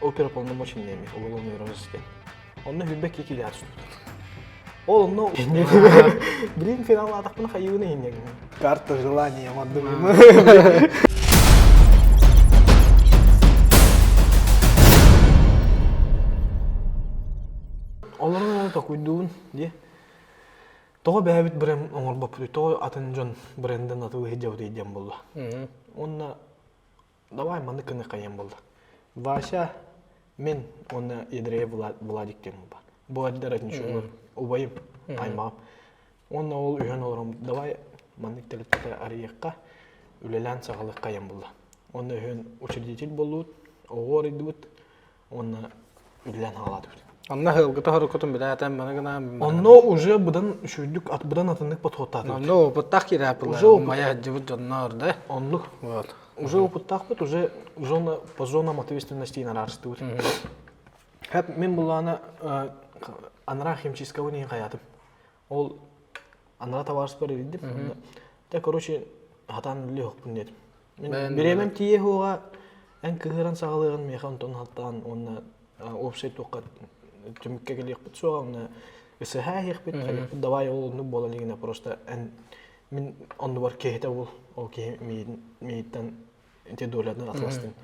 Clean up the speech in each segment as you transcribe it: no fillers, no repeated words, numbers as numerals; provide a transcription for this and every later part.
оперуполномоченными уголовный розыск. Онны хүлбек кекиле атышты. Ол онно блин финал атакпын хайыны инеген. Карта желания маддым. Оларны да куйдуун ди. Тоо бәбит брэм оңор бапты. Тоо атын жон бренден атылы хижабы идем болду. Онна давай маны кыны кайын болду. Ваша мен онна едрее Владик тем ба. Бу аддара ничего убайым аймам. Онна ол үйөн олорум давай маны телетте ариякка үлелән сагалык кайын болду. Онна үйөн учредитель болду. Огор идут. Онна үлелән алады. Онна хылгыта хорукутун билатан мана гына. Онно уже будан шүдүк ат будан атындык подхоттады. Онно опыттак кирапылар. Уже мая жибут жоннор да. Онлук. Вот. Уже опыттак бут, уже зона по зонам ответственности нарастут. Хәп мен буланы анра химчистковый не хаятым. Ол анра товарс бар иди. Да короче хатан лех пунет. Мен беремем тие хога эн кыгыран сагалыгын механ тон хаттан онна офсет тоқат түмікке келек бит соғамна ысыха хек бит давай ол ну болалигина просто мен онды бар кехте ол ке мейттен те долладан атластын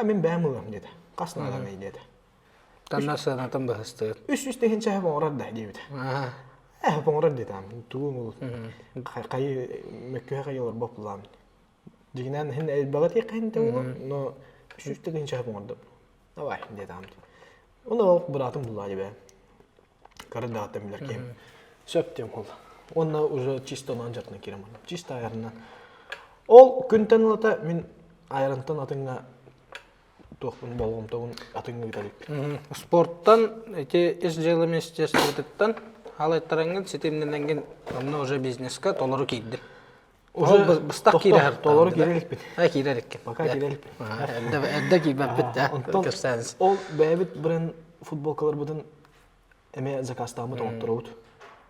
мен бәмылам деді қасына адам деді Таннасан атам бахысты. Үс деген чахып оңрад да дебит оңрад деді туул кай мекке кайылар боплам дигинен хин элбагат якын но үс деген чахып оңрад давай деді Оны братым булады бе. Карадатым билер кем. Сөптем ол. Оны уже чисто нанжатна кирем. Чисто айрынан. Ол күнтен лата мен айрантан атыңна тоқпын болгом тоғын атыңна гиталик. Спорттан эти изжелы местестеттен алайттаранган сетемненген оны уже бизнеске толору кийди. Уже быстак кирер. Толору кирелик бит. Кирелик. Пока кирелик. Эдде кийбеп бит да. Көрсәңиз. Ол бәбит бирен футболкалар бутын эме заказтамы тоқтырут.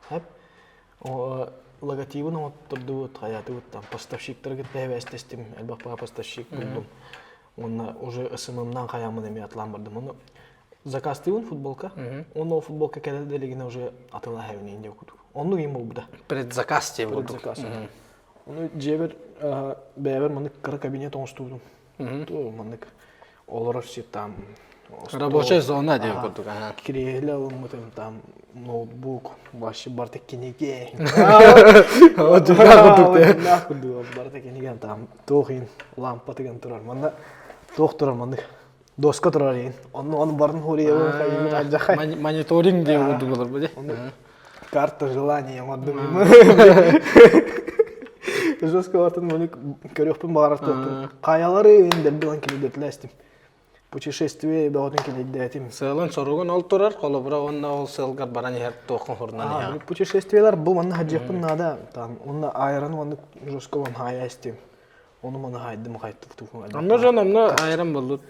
Хәп логотипын оттырды хаяты там поставщиктер гит бәбәстестим. Әлбәттә поставщик булдым. Онна уже ысымымнан хаямын эме атлан бардым. Оны заказтыбын футболка. Оны футболка кәдәделегенә уже атыла хәвне инде куту. Онны ким булды. Предзаказ те булды. Оны жебер бәбер маны кара кабинет оңстудум. То маны олар все там рабочая зона деп курдук. Кирелел там ноутбук, башы бартек кенеге. Вот так курдук. Нахуй бартек кенеге там тохин лампа деген турар. Мында доктор мында доска турар ен. Оны барын хория кайын ажахай. Мониторинг деп курдук булар бу. Карта желания мадым. Жестко вартын моник көрөкпүн багарып топтун. Каялары эндерден келдетлестим. Путешествие баатын келдетим. Сылын соругун ол турар, колобура онна ол сылгар баран ер токун хорнан. Путешествиелер бу мана хаджыпын нада. Там онна айран оны жестко ван хаястим. Оны мана хайдым кайттык. Онно жономно айран болду.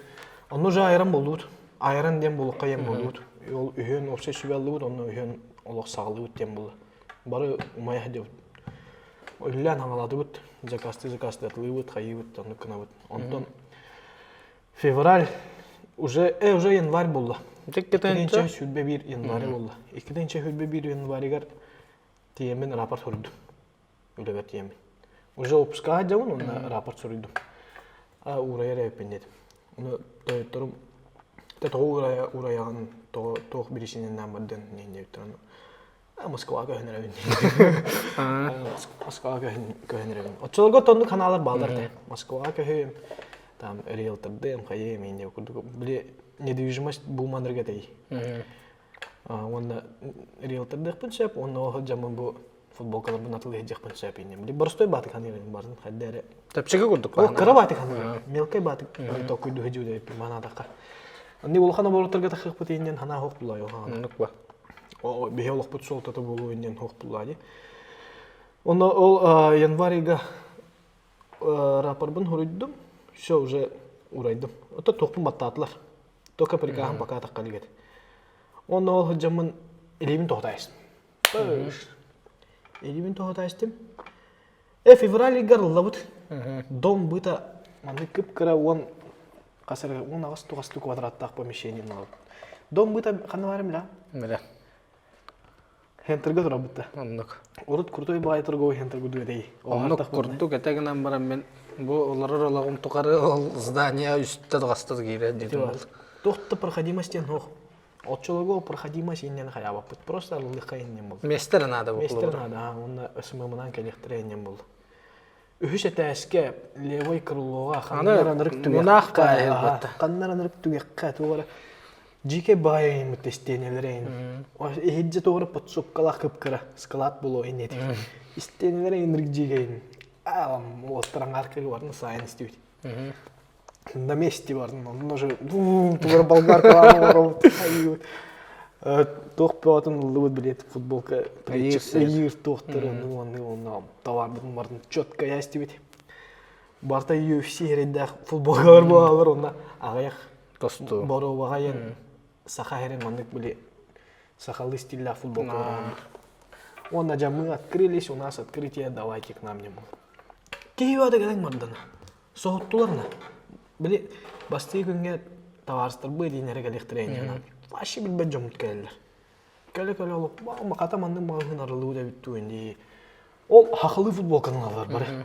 Онно жа айран болду. Айран дем болуп кайын болду. Ол үйөн опсе сүбелдү, онно үйөн олок сагылды дем болду. Бары умая деп. Ойлан аңалады бут, заказты атлыбыт, хайыбыт, оны кынабыт. Онтон февраль уже январь болду. Экиденче сүлбе бир январь болду. Экиденче сүлбе бир январьгар тиемен рапорт сурдум. Үлебет тиемен. Уже опуска жабын, онна рапорт сурдум. Урая репендет. Оны тойторум ураян тоқ бирисинен бардын нендеп туран. Москвага хөнөрөбүн. Москвага хөнөрөбүн. Очолго тондук каналдар балдарды. Москвага көйөм. Там риэлтордым, кайым менде курдук. Биле недвижимость булмандырга тей. Онда риэлтордык пынчап, онда жаман бу футболкалар бунатылы хеджек пынчап инде. Биле борстой баты канырын бардын хаддары. Тапчыга курдук. О, кара баты канырын. Мелкай баты токуйду хеджуде манадакка. Анди улхана болторга такып бутинен хана хок булай охана. Нуква. О, бихелок пут солтата болу инден хок булады. Онда ол январьга рапорбун хуруддум. Все уже урайдым. Ото токпун баттатлар. Тока прикахан пока таккалигет. Онда ол жаман элемин тохтайсым. Элемин тохтайсым. Февральгар лабут. Дом быта маны кып кара он Касар он агас тугасты квадраттак помещение надо. Дом быта канаварым ла. Меле. Хентерге тура быта. Оннук. Урут крутой байтерго хентерге дуйдей. Оннук курдук этегенен барам мен. Бу оларыр олагым тукары ол здание үстте тугасты кире дедим. Тохта проходимостен хох. Отчолого проходимость иннен хаябаппыт. Просто лыха иннен бол. Местер надо бу. Местер надо, онна өсмөмүнан келехтеренен бол. Үһүс этээске левой крылога ханнарынырык мунах байылбыт. Ханнарынырык түгекка тугара жике байым тестенелерин. Эхидже тугара подсопкалах кыпкыра склад боло инети. Истенелерин рик жигейин. Остран аркаги барын сайын истебит. На месте барын, он уже тугара болгарка тох пятен лут билет футболка егер тохтары он товар барын четко ястебит. Барта UFC рейдах футболкалар болалар онда агаяк тосту. Боро багайын саха херен мандык биле сахалы стилля футболка. Он мы открылись, у нас открытие, давайте к нам не было. Киевада гадаң мардана. Соғыттыларына. Біле, басты күнге таварыстар бұй дейінері кәлектірейін. Ваши білбәт жомыт кәлілер. Кәлі олып, мақата мандың мағын арылығы да бүтті өңде. Ол хақылы футболканың алар бары.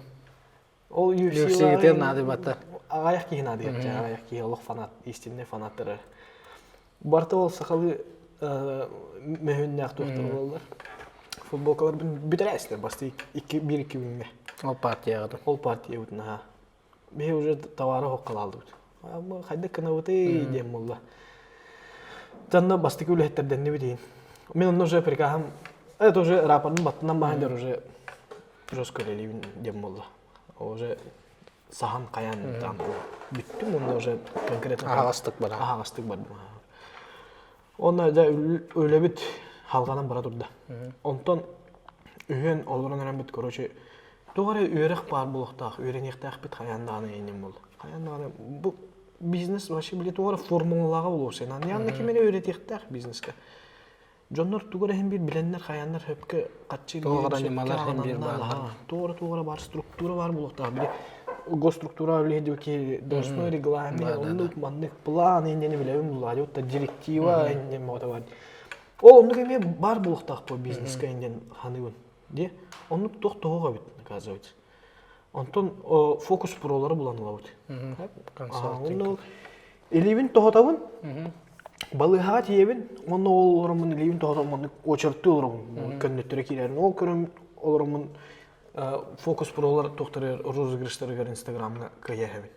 Ол UFC гетер нады бата. Ағаяқ кейін ады епте, ағаяқ кейін олық фанат, истинне фанаттары. Барта ол сақалы мөхінне ақтуқтар олар. Футболкалар бүтір әсілер басты 1-2 күнге. Ол партия ғады. Ол партия өтін, аға. Бе уже товары хоққал алды өт. Қайды кіна өте дем олда. Жанна басты көлі әттерден не бітейін. Мен оны уже прикахам, это уже рапордың баттынан бағандер уже жеско лелейін дем олда. Уже сахан қаян там бүттім, онда уже конкретно Ағастық бар. Ағастық бар. Онда да өлі біт халғанан бара тұрды. Онтан үйен олырын өрен біт, короче, туғары үйерек бар болуқтақ, үйренектақ біт қаяндағаны енем болды. Қаяндағаны, бұл бизнес вообще біле туғары формулаға болу сен. Янда кемені үйретектақ бизнеске. Жондар туғары hem bir bilenler қаяндар хөпкі қатшы туғары анималар hem bir бар. Туғары бар, структура бар болуқтақ. Біле госструктура біледі өке должной регламент, онлық мандық план енені білемін болады. Отта директива енен мода бар. Ол онлық еме бар болуқтақ по бизнеске енен ханығын. Де, онлық тоқтауға бит, оказывается. Онтон фокус пролары бұланыла бит. Елевін тоғатауын, балыға тиебін, оны оларымын елевін тоғатауын очыртты оларымын көннеттері кейлерін. Ол көрім оларымын фокус пролары тоқтары розыгрыштары инстаграмға көйәхебін.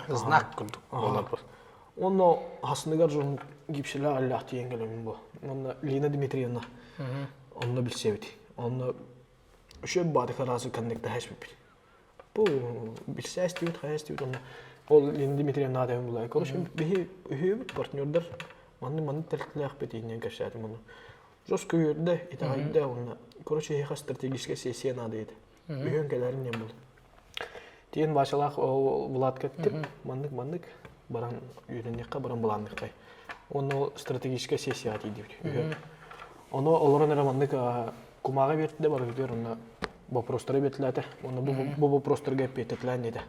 Знак күрдік. Оны хасыныгар жоғын гипшілі әлләқ тиен келемін бұл. Оны Лина Дмитриевна, оны білсе біті. Оны үші бады қарасы кәндікті әш біпір. Бұл білсе әсті бет, қай әсті бет. Ол Лина Дмитриевна адайын бұлай. Короче, бігі үйіп партнердар манды тәртілі әқпет енен кәшәдім оны. Жосқа үйірді, итағайды оны. Короче, еға стратегическа сессия надайды. Үйен кәләрін не бұл. Тиен башалақ бұлат кәттіп, мандық баран үйренекқа, баран бұландықтай. Оны стратегическа сессия атайды. Оны оларын әрамандық кумаға бертіде бар өтер, оны вопростары бетіләді. Оны бұл вопростарға бетітілән деді.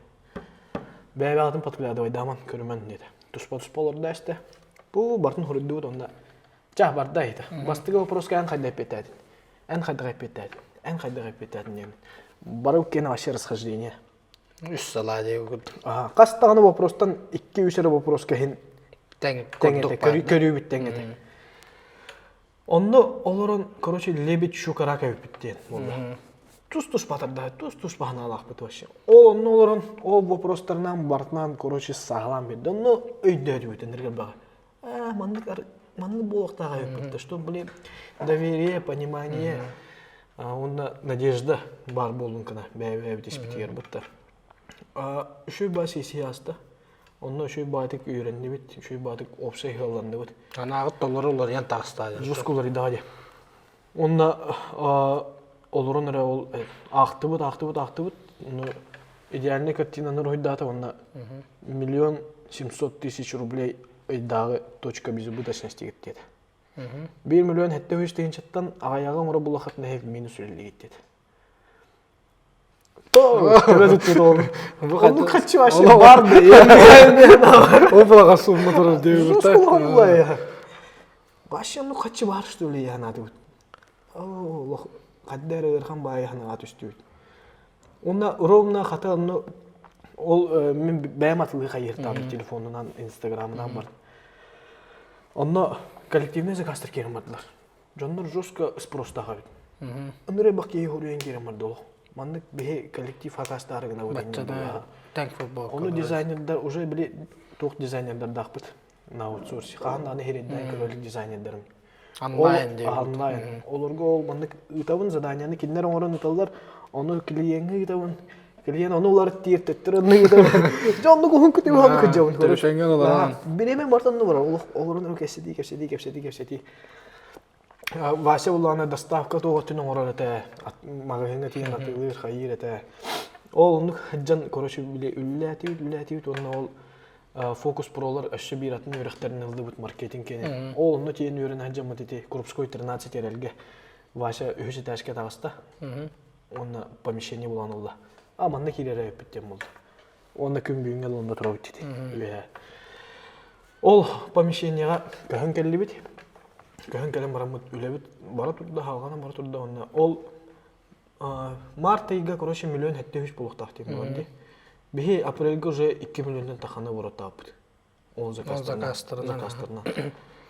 Бәйбі ағытын паткіләді вайдаман көрімен деді. Тұспа-тұспа оларды әсті. Бұл бартын құрыды өт, онда жақ барды айды. Бастығы вопросқа ән қайда бетәді. Ән қайда бетәді. Бары өккені ваше расхождение. Үш сала дейі күрді. Қастағаны вопростан 2-3 вопросқа хен көрі біттен кеті. Онды оларын, короче, лебет шукарака өпіттен. Тұс-тұс батырда, тұс-тұс бағына алақ біті ваше. Онды оларын, ол вопростарынан бартынан, короче, сағылан берді. Онды өйді өді өтендірген баға. Манды болықтаға өпітті, что, блин, доверие, понимание, онда надежда бар болуын кіна, бәйбі еспетігер бұтты. Үші ба сессия асты. Онда үші батық үйренді бет, үші батық опсай ғаланды бет. Анағыт долары олар ян тағыстады. Жосқылар идаде. Онда оларын әрі ол ақты бұт. Идеальный картинаны ройдаты, онда 1 700 000 рублей ойдағы точка безубыточности кеттеді. 1 миллион әтті өз тегін чаттан ағаяға мұра бұл ақытына әйіп мені сүрелі кеттеді. Төбе tuttu oldu. Bu Onu kaçı başı Ola- vardı. О, бала сумма турар деп Жосткул oldu ya. Başını kaçı var işte öyle yani adı. Allah kadar erkan bayağına at üstü. Onda ровно hata onu ol men benim atılığı hayır tabi telefonundan Instagram'dan var. Onda коллективный закастыр керем бардылар. Жондар жестко спростага бит. Ындыры бак ей хоруен керем барды ол. Мандык бе коллектив хакастары гына Баччада танк футбол. Оны дизайнердар уже биле тох дизайнердар дакпыт. На аутсорс. Каан аны хередден көрөлүк дизайнердерим. Онлайн деп. Онлайн. Олорго ол мандык ытабын заданияны киндер оңорон ыталдар. Оны клиентке ытабын. Клиент оны улар тиертеттер аны ытабын. Жонду кон күтүп аны кыжабын. Телефонга олар. Биремен бартанды бар. Олорун кепседи. Вася улана доставка тоғытын оңырар әті, магазинға тиен атылыр, хайыр әті. Ол ұндық жан, короче, үлі әтеуіт, онына ол фокус пролар әші бір атын өріқтерін ылды бұд маркетинг кені. Ол ұнны тиен өрін әджан мұтеті, Крупской 13 әрелге Вася өші тәшке тағыста, онына помещение болан олда. Аманна керері өпіттен болды. Онына күн бүйінген онда тұра өттеді. Ол помещениеға көхін кәлі біт. Көхін кәлем барамыд үләбіт, бара тұрда, халғана бара тұрда онна. Ол март айға, короче, миллион әтті үш болуқтақ дейм боланды. Бихи апрельге уже 2 миллионден тақаны бара тапыд. Ол закастырынан.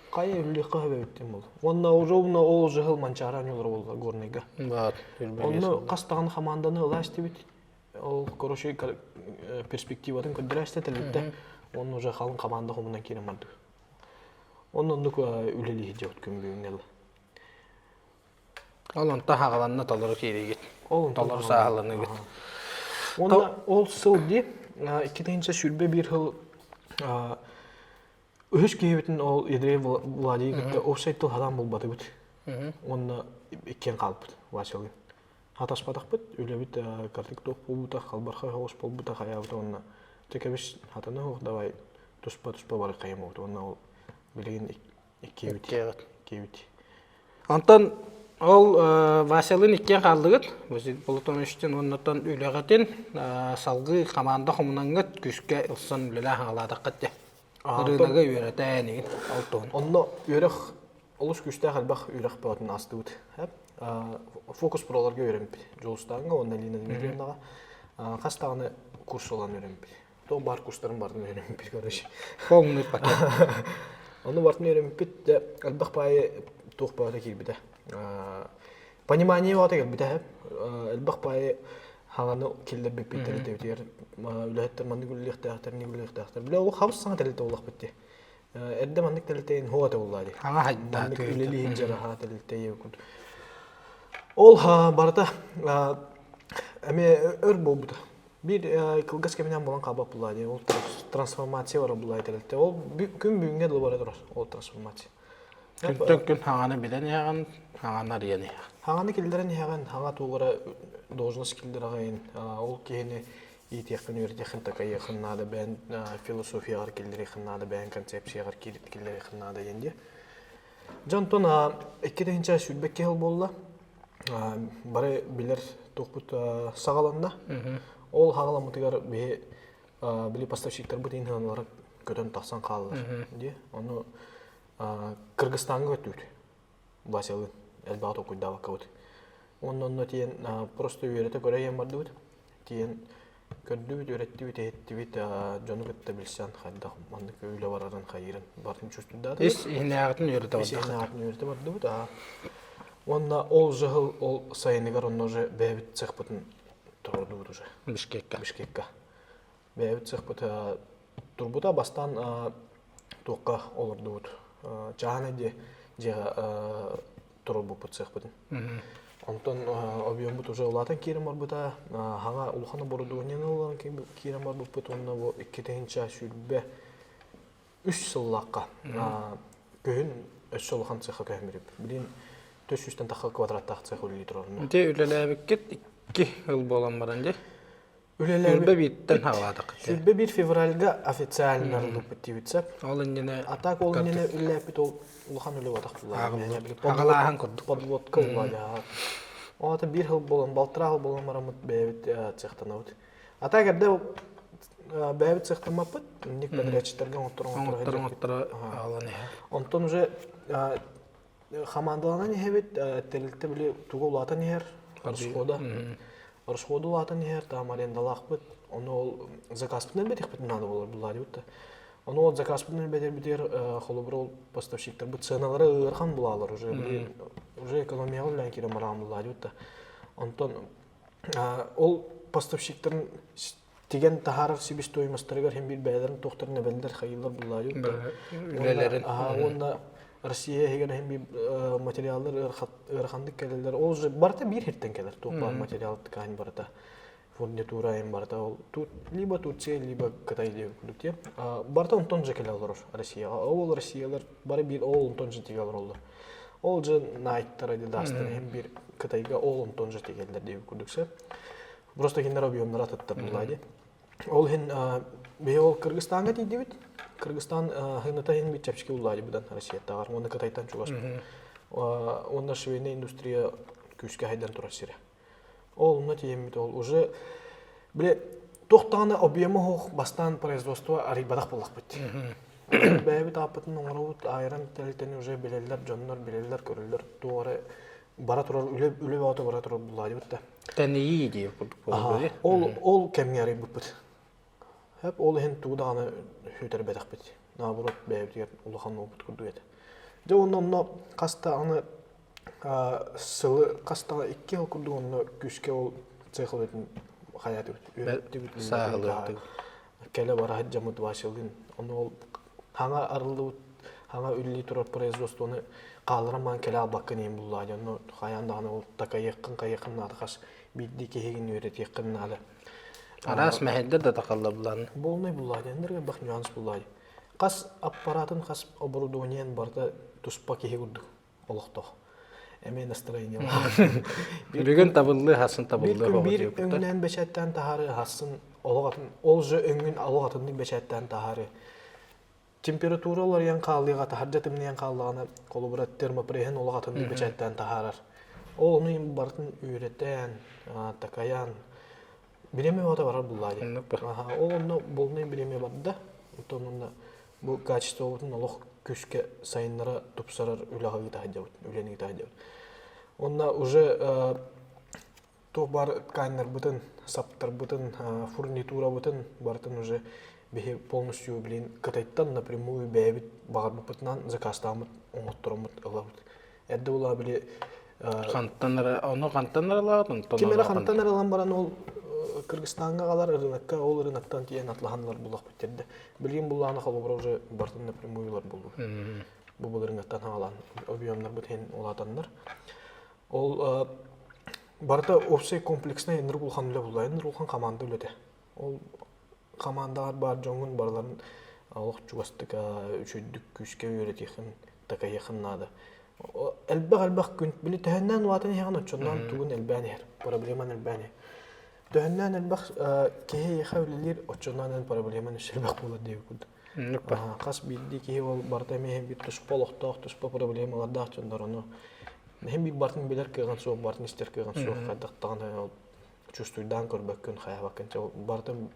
Қайы үлі қағып өттім бол. Онна уже ол жығыл манчара нелер болға горныйға. Онны қастаған хаманданы ұлашты бит. Ол, короче, перспективатын көддірәшті тілітті. Оның уже қалын қаманда қомынан керем арды. Onun üleli hicret kümbüğünel. Олон тахагаланна толор киригит. Толор сагаланы гит. Onda ol sıldı. İkinci şülbe bir hıl üç kıyafetin ol yedire vuladı gitti. Offside tul adam bulmadı bit. Onda iken kalıp başladı. Hatas patak bit. Öyle bit kartik top bulbuta kalbarha hoş bulbuta hayatı onda. Tekebiş hatana hoş davay tuspa var kayım oldu. Onda ol билеген кебит. Антон ол Василин иккен қалдығыт. Бұлытын үштен оннаттан үліғатын салғы қаманда құмынаңғыт күшке ұлсан үлілі аңаладық қытте. Үрінағы үйреті әнеген алтуын. Онна үйрек, олыс күшті қалбақ үйрек бағытын асты бұд. Фокус проларға үйреніп. Жолыстағыңға, онна Лина Дмитриевнаға қастағыны курс olan үйреніп. То бар курстарын бардың үйреніп, көріші. Қолыңыз пакет. Onu vartın öğrenip bitti. Elbaq payı toq bağda kelbide. Понимание var kelbide hep. Elbaq payı hağanı kelder bip bitti diyor. Ülahetler mandı güllük tağtır, ne güllük tağtır. Bile o havuz sana telte olaq bitti. Erde mandık telteyin hova da olladı. Hağa hayda. Mandık üleli hincara ha telte yekun. Ol ha barda eme ör bolbuda. Bir kılgaz keminden bolan kabak bulaydı. Ol transformasiya var bulaydı telte. Ol gün büyüğüne de var durur. Ol transformasiya. Күн хаңаны билен яған, хаңанар ені. Хаңаны келдерен яған, хаңа туғыра должность келдер ағайын. Ол кейіні етеқін өрдеқін такай еқыннады бән философияғар келдер еқыннады бән концепцияғар келдер еқыннады енді. Жантон, еккедейінча сүлбекке хыл болла. Бары білер тоқпыт сағаланда. Ол хағаламытығар білі поставщиктар бұд ең ханылары көтен тақсан қалылар. Оны Кыргызстанга өтүт. Басылы элбат окуйдава кабыт. Оннон тиен просто үйрөтө көрөйөн барды бут. Тиен көрдүбүт, үйрөттүбүт, эттибит, жону кетте билсен хайда мандык үйлө бараран хайырын. Бардын чөстүдө. Ис ихнеягытын үйрөтө барды. Ихнеягытын үйрөтө барды бут. Онна ол жыл ол сайыныгар онно же бебит цехпытын турду бут уже. Бишкекке. Бебит цехпыт турбута бастан тоққа олорду бут. Чағаны де жеға тұру бұпыт цех бұдын. Онтан объем бұт уже олатын керім бар бұта. Хаңа ұлғаны бұрыды өнен оларын керім бар бұпыт. Онна бұл 2-тенча шүлбе 3 сыллаққа. Көхін 3 олған цеха көхін беріп. Білін 400-тен таққа квадраттақ цех өлі тұрарына. Де үлелі әбіккет 2 ыл болан баран де? Сүрбе биттен хавадық. Сүрбе 1 февральга официально арылып бітті бітсеп. Ол индене... Атак ол индене үлі әпіт ол ұлған үлі вадақ бұлар. Ағалағын күрдік. Подводка ұлады. Оата bir yıl bolan, baltıra yıl bolan maramut beyabit цехтанабыт. Ата герде бәйбит цехтанмаппыт, ник бәдірәчеттерген Оттора алан эһэ. Онтон уже хамандалана нехебит, телилте биле туга улата нехер, Арышхода улата нехер, там арендалақпыт, оны ол заказпытын бетих бит надо болар булар ютта. Оны ол заказпытын бетер холобыр ол поставщиктар бит ценалары ырхан булалар уже экономия белән кире марам булар ютта. Онтон ол поставщиктарын тиген тахарар себестоимостьтарыгар һәм бир бәйләрен тохтарына белдер хайыллар булар ютта. Онда Россия һәм һәм материаллар ырхандык келелер. Ол же барта бир хиттен келер топар материал ткань барта. Фурнитура им барта ол тут либо Турция либо Кытай дип күдүк. Барта онтон же келелер Россия. Ол Россиялар бары бир ол онтон же тигелер олду. Ол же найттар дастан һәм бир Кытайга ол онтон же тигелер дип күдүксә. Просто киндер объемнар атты булады. Ол һин беол Кыргызстанга тиди бит. Кыргызстан хыната һин бит чапчки булады будан Россия тагар. Монда Кытайдан чугас. Онда швейная индустрия күскә хайдан турар сире. Ол на тиемит ол уже биле тохтаны объемы хох бастан производство арибадак булак бит. Бәйбит апытын оңорут айран телтени уже билелер жоннор билелер көрүлөр тоore бара турар үле бата бара турар булады бит. Тәнии дип булды. Ол кемгәри бит. Hep ol hen tuğdağını hüter bedek bit. Naburut beyabdiyer uluhan olbut kurdu edi. De onunla kasta anı sılı kasta 2 yıl kurdu onunla güçke ol cehil edin hayatı bit. Sağlığı. Kele bara hacamut başıldın. Onu ol hana arıldı hana ülli turar производствоны қалыраман kele abakın eyim bulladı. Onu hayandağını ol takayıqın adıqas biddi kehegin öğret yakın adı. Арас мәһәддә дә тақаллаблан. Болмай булады, әндерге бак нюанс булады. Кас аппаратын, кас оборудованиен барда туспа кеге күрдүк. Олохтох. Эме настроение. Бүгүн табылды, хасын табылды. Bir öngүнен бечеттен тахары хасын ологатын, ол же öngүн ологатын бечеттен тахары. Температуралар ян калыга тахаржатым ян калыгына колубра термопреген ологатын бечеттен тахарар. Ол уну бартын үйрөтен, такаян Билеме бата барар буллады. Ол онда болмай билеме барды. Онда бу качествосын олох күшке сайыннара тупсарар үләгә тахҗабыт, үләнеге тахҗабыт. Онда уже то бар тканьнар бутын, саптар бутын, фурнитура бутын бартын уже бе полностью блин Кытайдан напрямую бәбит багар бутынан заказтамыт, оңоттырамыт алабыт. Әдде була биле Кантаннар лагын. Кимера кантаннар алган баран ол Кыргызстанга калар рынокка, ол рыноктан тиен атлаханлар булак биттерди. Билген булланы халыбыр уже бартын напрямуйлар булду. Бу рыноктан алган объемнар бутен олатандар. Ол барта общий комплексный энер булган эле булла, энер булган команда эле. Ол командалар бар, жоңун барларын алык чугастык үчөйдүк күчкө үйрөтөйхин, такайхын нада. Элбак күнт биле тәһәннән ватын ягын очоннан тугун элбәнер, проблеманы элбәнер. Тәһәннән элбак кеһе яхавлилер очоннан проблеманы шелбак булды дип күрдү. Кас билди ки ол барта меһем бит тушполохтох, туспа проблемалар да очондарны. Меһем бит бартын билер кыган соо, бартын истер кыган соо, кадактаган чувствуйдан көрбөк күн хаябакын. Бартын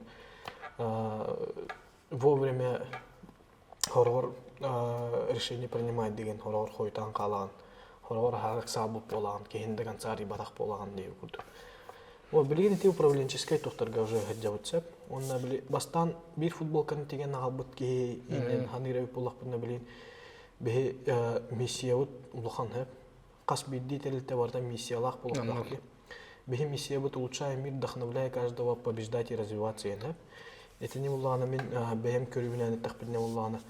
вовремя хорор решение принимать деген хорор хойтан калган. Хорор хак сабып болган, кehиндеген цари батак болган деп күрдү. О билген те управленческий тохтарга уже хаҗабытсап, онда били бастан бир футболканы теген агабыт ки инен ханырып булакпына билен бе миссия улахан хеп. Кас бидди телте барда миссиялах булакты. Бе миссия бут улучшая мир, вдохновляя каждого побеждать и развиваться ен хеп. Это не улана мен бем көрүбүнөн тахпилне улана.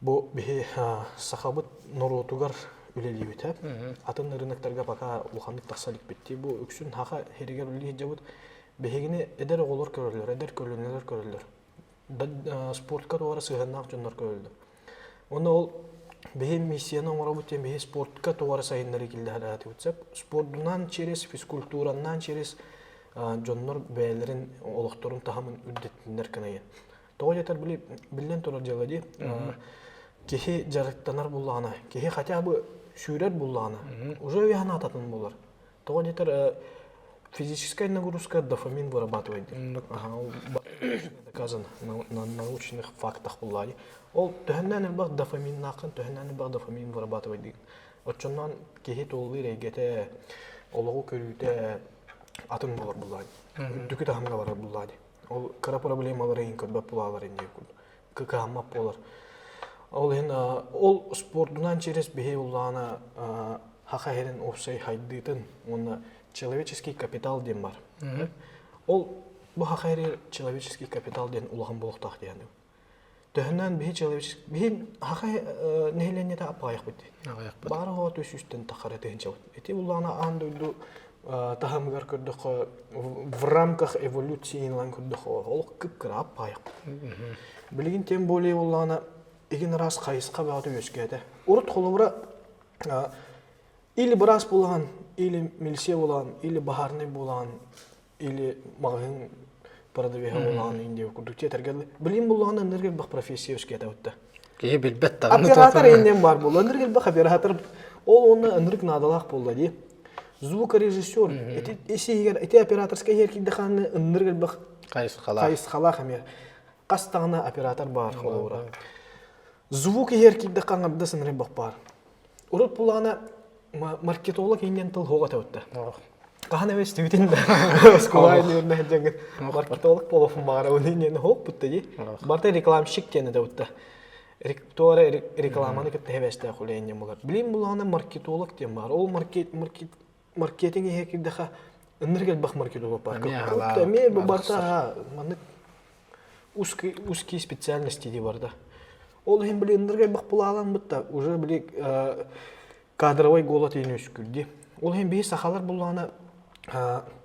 Бу бе сахабыт норотугар үлелибит хеп. Атын рыноктарга пока улхандык тахсалык битти. Бу үксүн хака херигер үлли жабыт бегине эдер оголор көрөлөр, эдер көрөлөр. Спортка тоора сыгыннак жоннор көрөлдү. Оны ол бе миссияны оңорбут эми бе спортка тоора сайыннары килди хараты утсап, спортунан через физкультуранан через жоннор бээлерин олокторун тахамын үддеттинер канайын. Того жетер билен турар жалади. Кехи жарыктанар буллана, кехи хотя бы шүрер буллана. Уже яна ататын булар. То это физическая нагрузка, дофамин вырабатывает. Ага, ол доказано на научных фактах буллади. Ол төһәннән бак дофамин нақын, төһәннән бак дофамин вырабатывает деген. Отчоннан кеһи толлы регете, олого көрүтә атын булар буллади. Дүкү тахамга бар буллади. Ол кара проблемалар ин көрбөп булалар инде күн. Кыкамап болар. Ол ол спортунан через бихе уллана хахахерин опсай хайдытын, онна человеческий капитал ден бар. Ол бу хахахер человеческий капитал ден улахан болуктак дияны. Төһәннән бихе человеческий бихе хахай нехленете апаяк бит. Бары хо төсүстен тахары тенчел. Эти уллана андыйду тахамгар көрдөх в рамках эволюции лан көрдөх. Ол кыпкыра апаяк. Билген тем более уллана еген раз кайыска багы өскәдә. Урут холыбыра или брас булган, или милсе булган, или бахарны булган, или магын продавега булган инде күрдүк тергәле. Билген булган энергия бак профессия өскәдә үтте. Ки билбәт та. Оператор инден бар бул. Энергия бак оператор ол оны энерг надалак булды ди. Звукорежиссер, эти операторская еркиде ханы энергия бак кайыскала хамер. Кастагына оператор бар холыбыра. Звук еркиде каңгабда сынры бак бар. Урут булгана маркетолог инден тыл хога тәүтте. Кахана вес түйден дә. Сколайны үрнәҗәгән. Маркетолог полофын бара унине хок бутты ди. Барта рекламщик тене тәүтте. Ректоры рекламаны китте хәвәстә хуләйне булар. Билим булганы маркетолог тем бар. Ол маркетинг еркиде ха энергия бак маркетолог бар. Тутта ме барта маны узкие специальности ди барда. Ол һәм биле энергия бак булаган бутта уже биле кадровой голод енөс күлди. Ол һәм бе сахалар булганы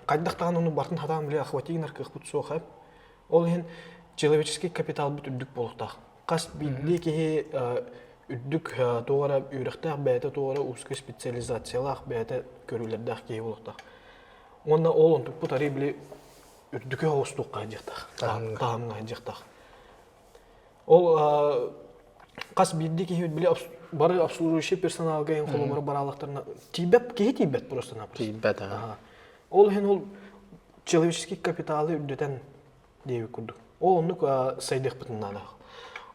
кайдактан уны бартын хатан биле ахватигнар кыхбут сохап. Ол һәм человеческий капитал бут үдүк болуктак. Кас биле ки үдүк тоора үрәхтәк бәйте тоора узкий специализациялар бәйте көрүләрдәк ки болуктак. Онда ол онтук бу тари биле үдүккә хостукка җыктак. Таамга җыктак. Ол кас билди ки биле бары обслуживающий персоналга ен холомор баралыктарына тибет просто напросто. Тибет. Ол һәм ол человеческий капиталы үдәтән дип күрдүк. Ол онук сайдык битнада.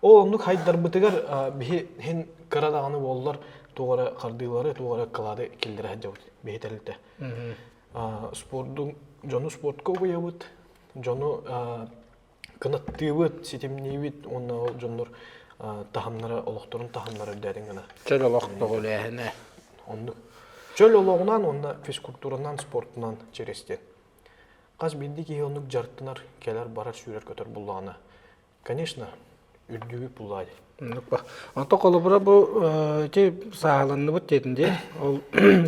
Ол онук хайдар битегер бе һәм карадаганы боллар тоора кардылары тоора кылады килдерә җавыт бетелте. Спорттун жону спортка уябыт. Жону канаттыбыт ситемнибит онна жоннор тахамнары олохторун тахамнары дәрен генә. Чөл олохтыгы үләһенә. Онды. Чөл ологунан онда физкультуранан спортунан черестен. Каз билди ки онук жартынар келер барар сүрер көтөр булланы. Конечно, үрдүгү буллайды. Ото колубура бу те сааланны бут тетинде ол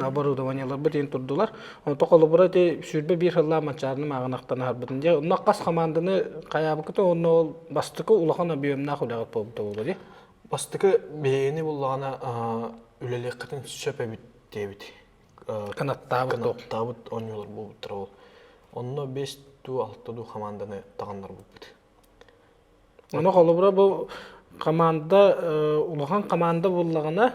оборудованиялар бутен турдулар. Ото колубура те сүрбе бир хылла мачарны магынактан харбытынде. Онна кас команданы каябыкты онно бастыкы улахан объемна хулагат болду болду. Бастыкы бейни булланы үлелектин сөпө бит дебит. Канаттабыт оньолор болуптыр ол. Онно 5-6 команданы тагандар болбут. Оно колубура бу команда улахан команда буллагына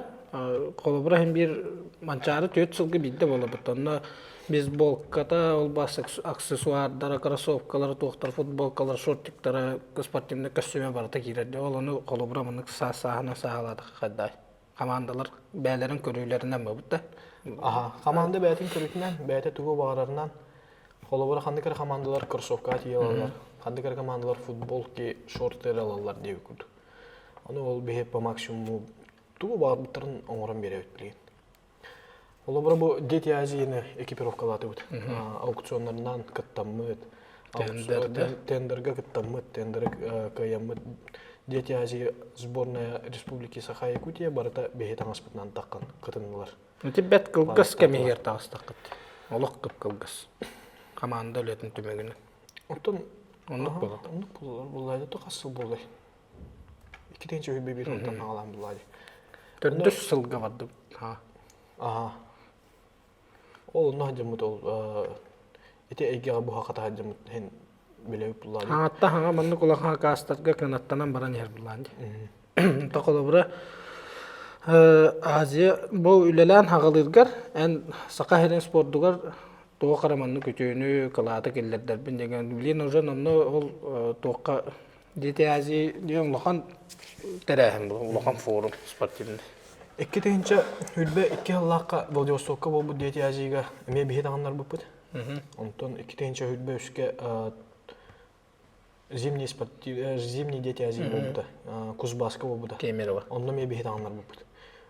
колубура һәм бир манчары 4 жылгы бидде болобут. Онна бейсболката ол бас аксессуарлар, кроссовкалар, токтор футболкалар, шорттиктар, спортивный костюм барта кирде. Ол аны колубура мынык саасына саалады каддай. Командалар бәйләрен көрүләреннән бабытта. Команда бәйтин көрүтүнән, бәйте тугу багарарынан колубура хандыкар командалар кроссовка тиялалар. Хандыкар командалар футболки, шорттер алалар деп күрдүк. Аны ол бе по максимуму тугу багарбыттарын оңорон беребит билген. Колубура бу дети азияны экипировкалаты бут. Аукционнардан кыттаммыт, тендерге кыттаммыт, тендер каяммыт. Дети Азии сборная Республики Саха-Якутия барыта бе таңаспытынан таккан кытынылар. Тибет кылгас кемегер тагыстакыт. Олық кып кылгас. Команда өлетін түмегіне. Оттон онлық болар. Онлық болар. Булайды то касыл болай. Икиденче өйбе бир оттан алам булайды. 4 жылга барды. Ол нахжамыт ол эти эйге бу хаката хажамыт хен билеп булайды. Хатта ханга манны кулака кастарга канаттанан баран яр буланды. Токолобра Азия бұл үлелән хағылыргар, ән сақа херен спорттугар тоғы қараманны көтөөнү кылааты келлердер деген билин уже нонно ол тоққа дети Азия деген лохан терәһем бұл лохан форум спортивный. Экки тегинче хүлбе икки халлаакка Владивостокка болбут дети Азияга эме бихи тагыннар буппут. Онтон икки тегинче хүлбе үске зимний дети Азии болбута. Кузбасска болбута. Кемерово. Онно ме бихи тагыннар буппут.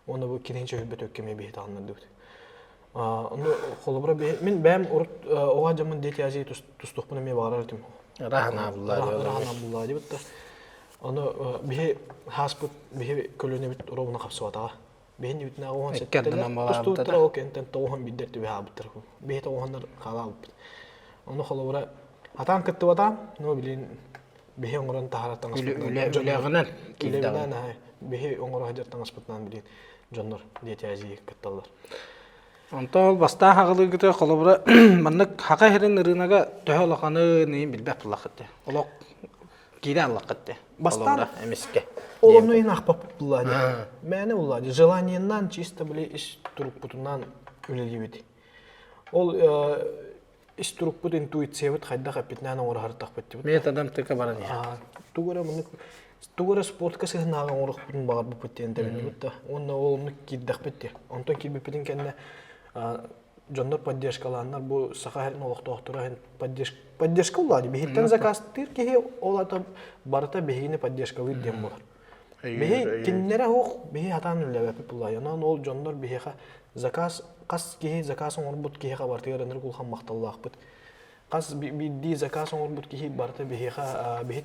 Оны бу киринче хүлбе төкке ме бихи тагыннар дебут. Оны холобра мен бәм урут ога жамын дети Азии тустукпуна ме барар дим. Рахана Абдулла дебут. Оны бихи хаспут бихи көлөнө бит уровна капсыбата. Бихи битне огон тустуктар окентен тоон биддер тибе абыттыр. Бихи тооннар кала бит. Оны холобра атан кытты бата, но билин бихи оңорон тахараттан үлегінен килден бихи оңоро хажаттан аспытнан билин жоннор дети Азии кытталар. Онтол баста хағылыгыты қолыбыра маннык хақа херен ырынага төһө лоханы нейін билбәп бұлақытты. Олық кейде аллақытты. Бастан эмиске. Олымны ин ахпап буллади. Мәне буллади. Желаниеннан чисто биле иш туруппутунан үлелибит. Ол иш туруппут интуициябыт хайда капитнан оңор хартак бит. Методам тыка баран я. Тугара муны тугара спортка сыгнаган оңорукпутун багар бу путен дебит. Онна олымны киддак бит. Онтон кибипитин кенне жоннор поддержкаланнар бу сахарин олохтоохтура поддержка улады. Бихиттен заказтыр кихи олата барата бихини поддержка выддем болар. Бихи киннере хук бихи хатан үлебепи булай. Анан ол жоннор бихиха заказ кас кихи заказын орбут кихиха бартыгар кулхан макталлаах бут. Кас бидди заказын орбут кихи барта бихиха бихи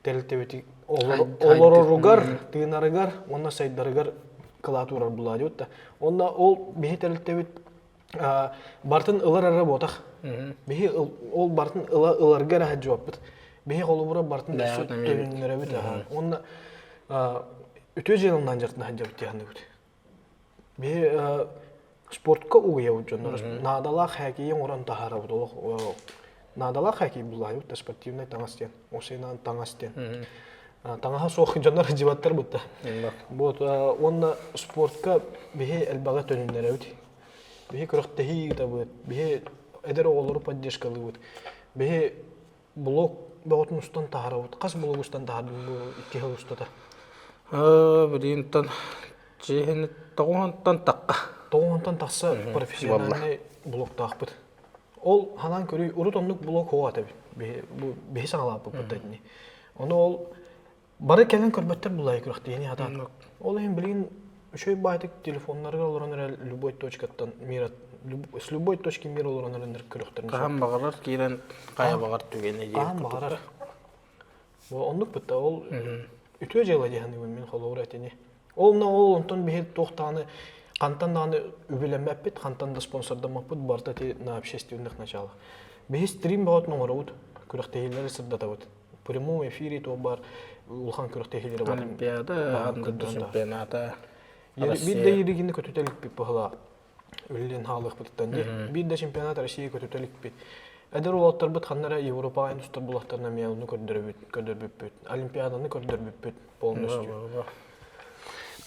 телтебитин олоругар тыынарыгар онна сайдарыгар кылатурар булады утта. Онда ол бихи телтебит бартын ылар работах. Бихи ол бартын ыларга рахат жауапбыт. Бихи колубура бартын төөннөрө бит. Онда үтө жылынан жартын хаджабыт яны бит. Бихи спортка угуя жоннор. Надалах хакиен оран тахара бут. Надалах хаки булады утта спортивный таңастен. Осенан таңастен. Таңаха соқ жоннор жибаттар бутта. Вот онна спортка бихи элбага төнүннөр бит. Бихи көрөктөһи табыт. Бихи эдер оголору поддержкалы бут. Бихи блок баутун устан тахарабыт. Кас блогустан тахардым бу икки хыл устата. Биринтан жехин тоонтан такка. Тоонтан такса профессиональный блок тахпыт. Ол ханан көрүй урут оннук блок хоо таби. Бихи саңалап бутатни. Оны ол бары келген көрбөттөр булай көрөктөйни атан. Ол эми билин үшөй байтык телефоннарга олоронор любой точкаттан мира с любой точки мира олоронор көрөктөр. Кам багарар кирен кая багар түгене же. Кам багарар. Бу оннук бутта ол үтө жела дегенди мен холоор этени. Ол онтон бихи токтаны кантан даны үбүлөнмөп бит, кантан да спонсордамап бит барта те на общественных началах. Бихи стрим багат номерут көрөктөйлөр сырдатабыт. В прямом эфире то бар улхан көрөктөйлөр бар. Олимпиада, андык чемпионата. Бидде иригинде көтөтөлүк бит бахала. Үлден халык биттен де. Бидде чемпионат Россия көтөтөлүк бит. Эдер улаттар бит ханнара Европа индустр булактарына мейлны көрдөрбүп бит. Олимпиаданы көрдөрбүп бит полностью.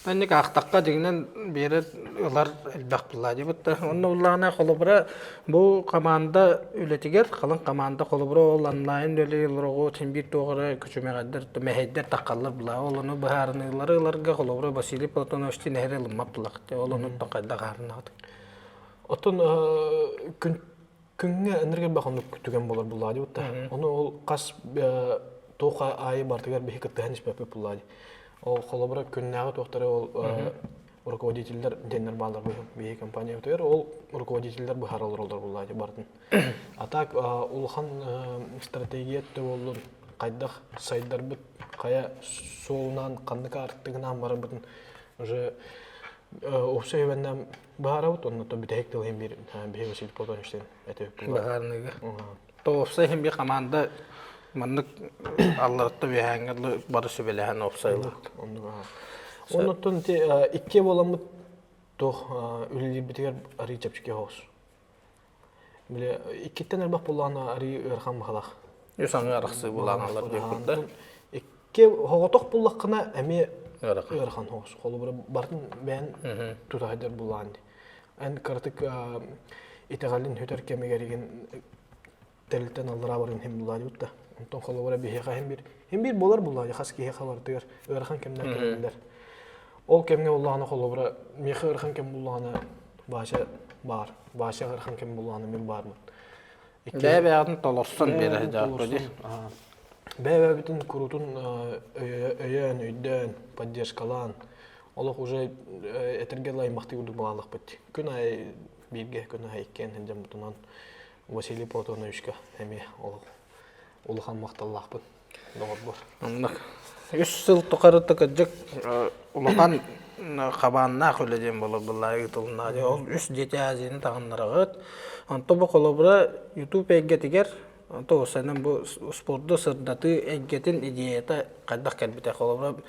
Бенник ақтаққа дегенен бері олар әлбәқ бұлады бұтты. Оның ұлағына қолыбыра бұл команда үлетігер, қалың команда қолыбыра ол онлайн өлі елұрығы тенбір тоғыры күчімеғадыр, мәхейдер таққалар бұла. Олыны бұхарынылары ұларға қолыбыра Василий Платоновичтен әрі ұлымап бұлақ. Олыны тақайда қарын ағды. Оттын күнге әніргер бақынып күтіген болар бұлады бұтты. Оны ол қас тоқа айы бартығар бейі күттіғен ішпәпі бұлады. Ол холобра күннәгы тоқтары ол руководителдер деннер балдар бейі компания өтер, ол руководителдер бұхаралар олдар бұлайды бардың. Атак улхан стратегиятты олыр қайдақ сайдар бұд, қая солынан қандыка арттығынан бары бұдын. Уже опсы өбәннен бұхара бұд, онына то бітәйік дылғын бейі Василий Платоновичтен әтөп бұлайды. Бұхарыныға. То опсы hem bir команда маннык алларытты бейхәңгірлі бары сөбеләхән опсайлы. Оннан икке боламыд тоқ үлілі бітігер арый чапчыке хоғыз. Иккеттен әрбақ болағына арый өрхан бұқалақ. Юсаңы арақсы болағын алар бек бұрды. Икке хоғытоқ болаққына әме ырхан хоос. Холу бара бартын бен тутайдар буланды. Эн картык итегалин хөтөр кемегерген телтен алдыра барын хем булады утта. Онтон холу бара бихега хем бир болар булады. Хас кие халардыр. Ырхан кемдер кемдер. Ол кемге буланы холу бара мехе ырхан кем буланы баша бар. Баша ырхан кем буланы мен бармын. Бәбәгән толосын бере жакты. Бәбә бүтін күрутун өйен, өйден, поддержкалан. Олық уже әтерге лаймақты үрдік балалық бітті. Күн ай бірге, күн ай еккен әнден бұтынан Василий Платоновичка әме олыған мақталлақ бұд. Доғыр бұр. Анлық. 3 жыл тұқарыты күджік ұлыған қабанына қөледен болып бұллағы тұлына. Ол 3 жеті әзені тағынларағыд. Анты бұл қолыбыра YouTube әйге тегер. Анты осайынан бұл спорты сырдаты әйгетін идеяты қайдақ кәлбіте қолыбыра.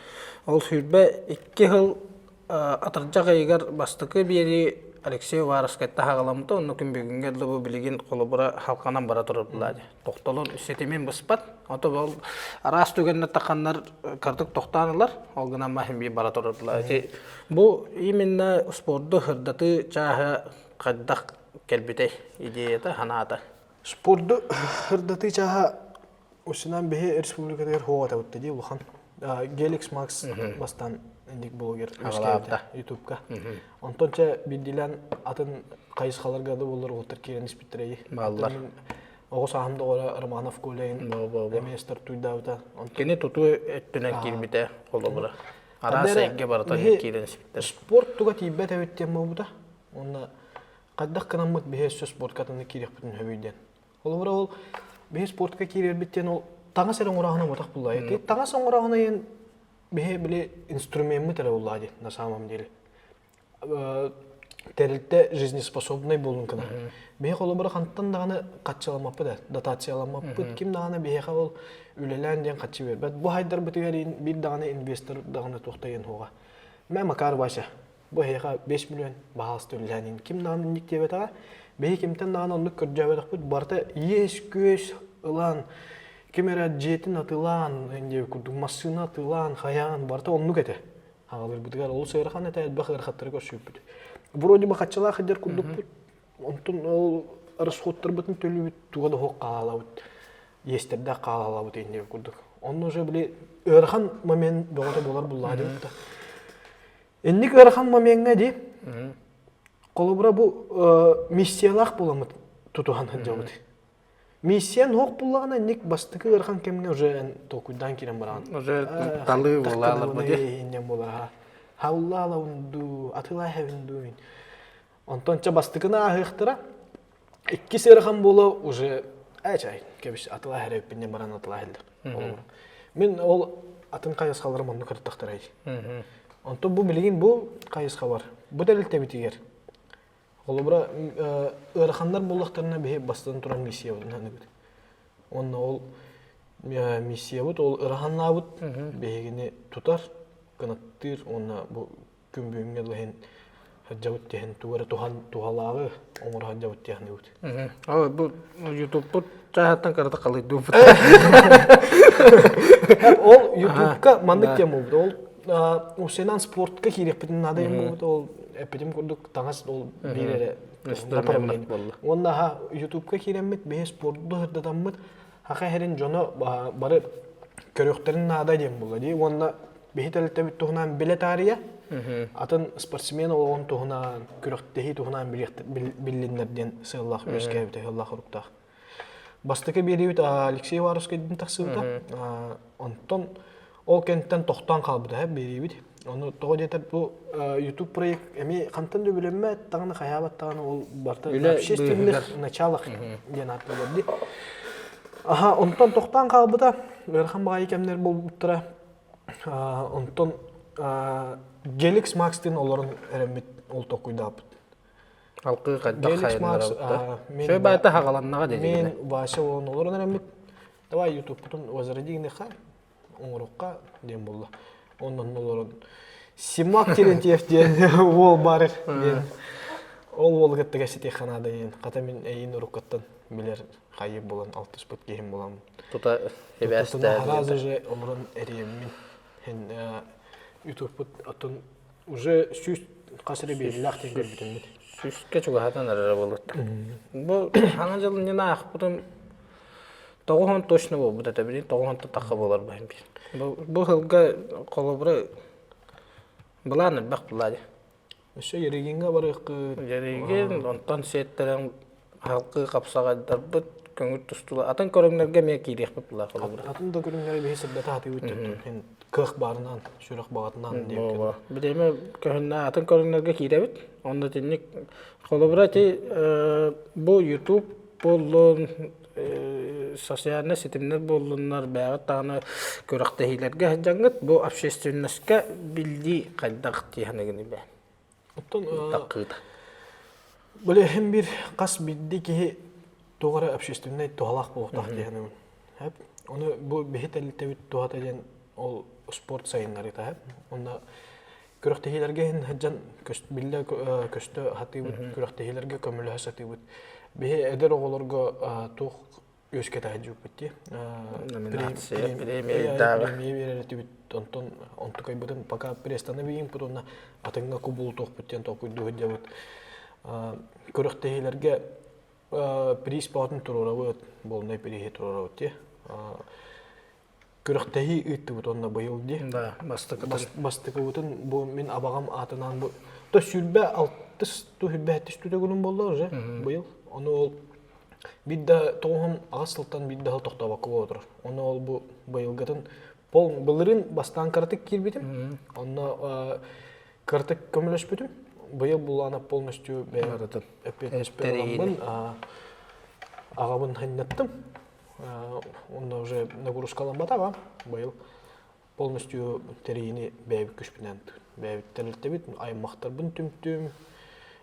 Ол сүрбе 2 жыл атыржақ әйгер бастықы бері Алексей Вараскетті хағаламыды, оны күн бүгінге бұл білеген қолыбыра халқанан бара тұрып бұлады. Тоқталын үсетемен бұспат. Ото бұл арас түгенне тақанлар картык тоқтанылар, ол гынан махим бей бара тұрып бұлады. Бұл именно спорты хырдаты чағы қайдақ кәлбіте идеяты ханата. Спорты хырдаты чағы осынан бе республикадагар хоғата өтті де ұлған. Геликс Макс бастан индик блогер Ағалапта. YouTube'ка. Онтонча биддилен атын қайысқаларға да болыр отыр керен іспеттерейі. Баллар. Оғыз ағымда ғора Романов көлейін әместер туйдауыда. Кені тұту өттінен келбіте қолы бұра. Ара сәйге баратан керен іспеттер. Спорт туға тейбет әветтен мұ бұда. Онна қаддақ қанамыд бейе сөз спорт қатыны керек бүтін өбейден. Ол бұра ол бейе спортқа керер біттен ол таңа сәрін орағына отақ бұлай. Таңа сәрін орағына ең бейе біле инструмент мүтәрі ұлады на самом деле. Тәрілтті жизнеспособный болын кіна. Бейе қолы бұра қанттан дағаны қатшаламапы да, дотацияламапы. Кем дағаны бейе қол үлелән ден қатшы бер. Бұ хайдар бұтығар бір дағаны инвестор дағаны тоқтайын хоға. Мен Макар баша. Бұ хайға 5 миллион бағалысты үлеләнін. Кем дағаны індік дебет аға? Бейе кемтен дағаны ондық көрді жабедақ бұд. Барта еш көз ұлан. Кемера жетін атылан, массына атылан, қаян, барта оннук әті. Ағалыр бұдығар, ол сайырхан әті әдбақ ғырқаттары көрсіп бүді. Бұроди бақатшыла қыдар күрдік бүд. Онтын ол расходтар бұтын төлі бүд, туғады хоқ қалала бүд. Естерді қалала бүд ендегі күрдік. Оны уже біле өрхан момент бұғыда болар бұллады бүдді. Ендік өрхан моментға де, қолыбыра бұл миссиялақ боламыд тұтуған ханжа бүд. Миссиян хоқ бұллағына нек бастықы ырхан кемге уже тоқуйдан керен бараған. Уже талы болалар бұде. Инден болар. Хаулла унду, атылай хәвінду. Онтонча бастықына ағықтыра. Иккisi ырхан болу уже әчай. Кебіш атылай хәреппенден баран атылай хәлдір. Мен ол атын қайыз қаларым онды кірттіқтір әйді. Онтон бұл білген бұл қайызға бар. Бұл дәлілте бітігер. Ол бұра ырхандар болықтарына бейе бастан тұран миссия бұд. Онна ол миссия бұд, ол ырханна бұд бейгіне тұтар, қанаттыр, онна бұл күн бүйінге ләхен хаджабыт теген туғары туғалағы оңыр хаджабыт теген бұд. Бұл YouTube бұд жағаттан қарата қалайды бұд. Ол YouTube'ка мандық тем бұд. Ол сенан спортқа керек бітін надайым бұд. Ол әпетім көрдік таңыз ол берері направление. Онда YouTube'ка керемет бейе спортты ғырдатамыд. Хақа әрін жоны бары көріқтерін надай дем болды. Онда бейе тәлітті бүт тұғынан білет ария. Атын спортсмен олғын тұғынан көріқтегі тұғынан білінлерден сығылақ өске әбіті ғылақ ұрықтақ. Бастықы бері бүт Алексей Вараскетін тақсылда. Онтон ол кенттен тоқтан қалбыда бері бүт. Оны тоғы детер бұл YouTube проект әме қантан дөбілемі тағыны қаябаттағыны ол барты общественных началах ден аты берді. Онтан тоқтан қалбыда өрхан баға екемдер бұл бұттыра. Онтан Геликс Макстен оларын әрәмет ол тоқуйда бұд. Алқы қадда қайынлар бұдда. Шөй байты хағаланнаға деді. Мен башы оларын оларын әрәмет. Давай YouTube бұтын өзірі қай оңырыққа дем болды. Ondan olurun. Simak Terentьевден ол барыр. Ол ол кетті кәсеті қанады. Қата мен әйін ұрыққаттан білер қайып болан, 60 бұт кейім болам. Тұта әбәсті. Тұтына қараз уже олырын әриеммен. YouTube атын уже сүз касыры белилах тен көрбүтүм. Süske çuğatan arara bolutta. Bu hangi yıl ne akpırım Toğun точно bu da tabii toğun da takı bolar bayım bir. Bu hılga kolobra bulanır bak buladı. Öşe yerегенге барык. Жереген онтан сеттерен halkı kapsagadar bu köngür tustula atan körünglerge me kirek bular kolobra. Атын да көрүнгөр бе хесепте таты үтүп. Hen кых барынан, шүрөк багатынан деп. Бидеме köhünne atan körünglerge kirebit. Onda tinnik kolobra ti bu YouTube bolun sosyal sitemler bolunlar bayağı tane körektehilerge jangat bu общественностька bildi kaydak tihanegini be. Оттон Takıda. Böyle hem bir kas bildi ki doğru общественный тоалак болуктак дегеним. Hep onu bu behitellikte tuhat eden ol sport sayınları da hep. Onda körektehilerge hajjan billa köstö hatibut körektehilerge kömülü hasatibut. Behe eder oğulurga tuğ öske tahajjup bitti. Premiye verildi bit onton ontukay butun paka prestana biyim putuna atınga kubul tuğ bitten tokuy duhajjabut. Körektehilerge priz pautun tururavut bolnay prihe tururavut diye. Körektehi üttü but onna bayıl diye. Da Bastıkı butun bu min abagam atından bu. Da sülbe altız tu hülbe hattis tu da günün bollar ya bayıl. Onu ol bir de tohum ağasıltan bir daha tohtabakı odur. Onu ol bu bayılgatın pol bılırın bastan kartık kirbitim. Onu kartık kömülöşbütüm. Bayıl bulana polностью ağabın hannattım. Onda уже нагрузкаланбата ба байыл полностью терейini бәйбік күшпінен бәйбіктерілді бит аймақтарбын түмтүм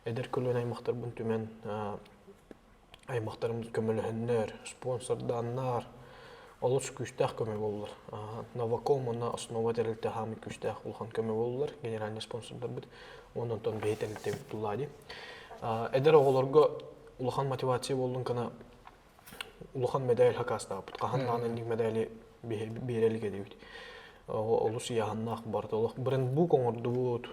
эдер көлөн аймақтарбын түмен аймақтарымыз көмөлөһөннөр спонсорданнар олус күштах көмө болулар Новаком ona основа терилте хамы күштах улхан көмө болулар генеральный спонсордар бит онон тон бейтерилте бит туллади эдер оголорго улхан мотивация болдун кана улахан медаль хакаста бут кахандан ник медали берелиге дейт. Олус яханнах бартолох бирен бу коңорду бут.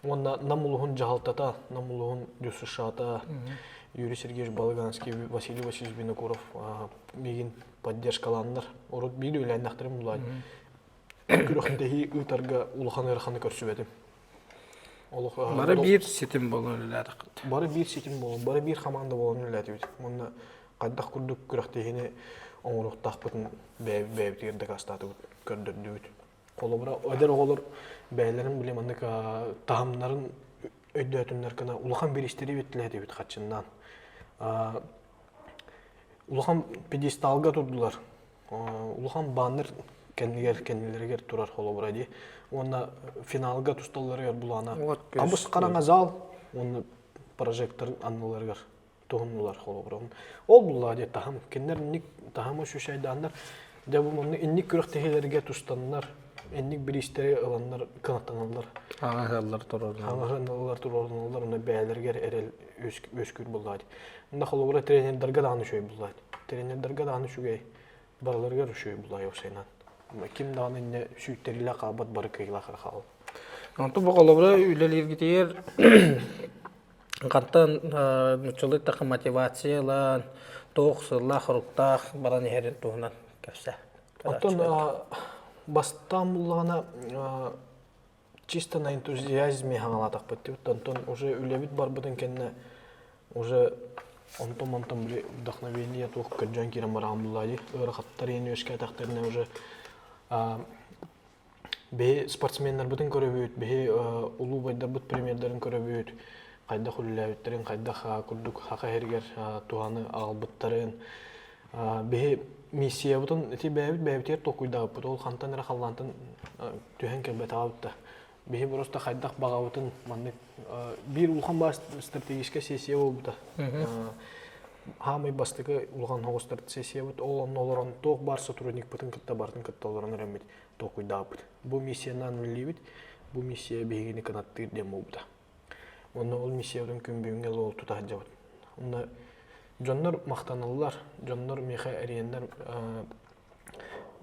Онда намулухун жахалтата, намулухун жусушата. Юрий Сергеевич Балаганский, Василий Васильевич Винокуров мигин поддержкаландар. Орут бир үйләннәхтәрем булай. Күрәхтәһи үтәргә улахан ярханы көрсөбәдем. Бары bir sitim bolun ülәдә. Бары bir sitim болон, бары bir команда болон ülәдә. Монда Кайдах курдук күрәхтәһине оңруктак бутун бәйбитергә кастаты көрдөрдүт. Колобра өдер оголор бәйләрен билем анда тахамнарын өйдөтүннәр кана улахан бер истери битләде бит хатчыннан. Улахан пьедесталга турдулар. Улахан баннер кеннилерге турар колобра ди. Онда финалга тусталлар булана. Абыс караңа зал, оны прожектор аннуларга туһуннулар холоброн. Ол булла ди тахам кеннер ник тахамы шу шайдандар. Дә бу монны инник күрәхтәһиләргә тустаннар. Инник бер истәре аланнар канаттаналар. Аңалар торор. Аңалар торорналар, уны бәяләргә эрел өскүр булла ди. Монда холобра тренерләргә даны шуй булла. Тренерләргә даны шугай. Барларга шуй булла юсайнан. Ким даны не шүйтәрилә кабат бары кыйла хал. Анту бу колобра үлеләргә тиер. Каттан нучулы такы мотивациялан тоқсылла хуруктах баран херен туһунан кепсе. Оттон бастан булгана чисто на энтузиазме хаңалатак бит. Оттон уже үлебит бар бутын кенне уже онтон бир вдохновение тух кыржан кирен барам буллады. Өр хаттар эне өскә тактырына уже бе спортсменнер бутын көрөбүт, бе улуу байдар бут премьерлерин көрөбүт. Кайда хуллабыттарын, кайда курдук хака хергер туаны албыттарын. Бе миссия бутын эти бәйбитер токуйда бут ол хантан ра халлантын төһен келбет алыпты. Бе просто кайда багабытын манны бир улхан бас стратегическая сессия болду. Хамы бастыгы улхан хогустар сессия бут ол онолорон ток бар сотрудник бутын кытта бартын кытталарын ремит токуйда бут. Бу миссиянан билибит, бу миссия бегини канаттыр дем болду. Онда ол миссиядан күнбүйүнгө лол тутажабыт. Онда жоннор мактаналлар, жоннор меха эриендер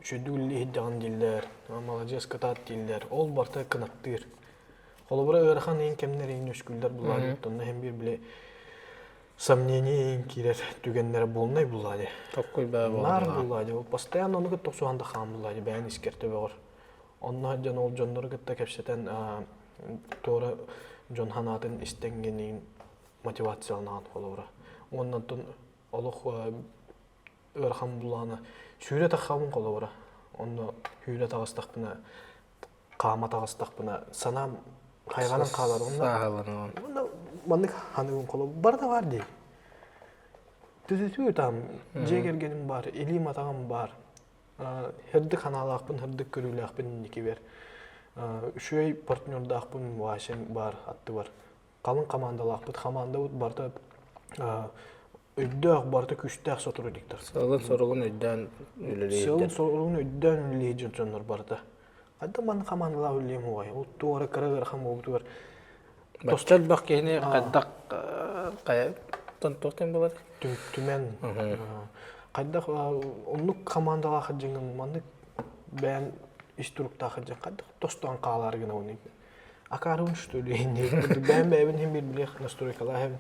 шөдүлли хиддаган диллер, молодец катат диллер, ол барта кынаттыр. Холобура ырахан эң кемнер эң өскүллер булады, тонна hem bir биле сомнение кирер түгеннер болмай булады. Tokkoy bä Нар булады, ол постоянно оны тосуанда хам булады, бән искерте бөгөр. Онна жан ол жоннор гытта кепсетен тора жон ханатын истенгенин мотивацияланан холобура. Оннан тон олох ырахан буланы сүйрет ахамын холобура. Онно хүйлет агастакпына каама тагастакпына санам хайганын калар. Онна мандык ханыгын коло бар да бар дей. Түзүтүү там жегергеним бар, илим атаган бар. Хердик ханалаакпын, хердик көрүүлаакпын ники бер. Үшөй партнердаакпын Вашин бар, атты бар. Калын командалаакпын, команда барда өйдөк барда күчтөк сотуру диктер. Сагын сорогун өйдөн үлелейди. Сагын сорогун өйдөн үлелейди жоннор барда. Адда ман командалаа үлем угай. Ол туара карагар хам обтуар. Тостал бак кене кадак кая тонтотен болот. Түмен. Кайдак оннук командалаа хаджыгын маны бен инструктор хаджы кайдак тостан каалар гына уни. Акарун что ли не. Бен бен хем бир билек настройкалар хем.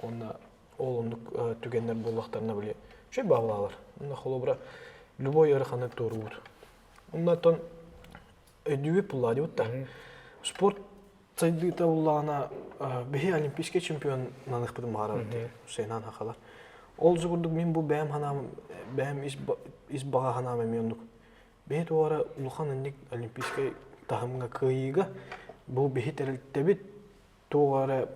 Онна ол оннук түгеннер боллактарына биле. Шөй баглалар. Онна холобра любой ярханы турут. Онна тон өдүбү булады утта. Спорт сайдыта уллана бехи олимпийский чемпион наныхпыдым барады. Сейнан хакалар. Ол жугурдук мен бу бәм ханам бәм ис бага ханам эмендук. Бехи туара улхан эндик олимпийский тахымга кыйыга бу бехи терилтебит туара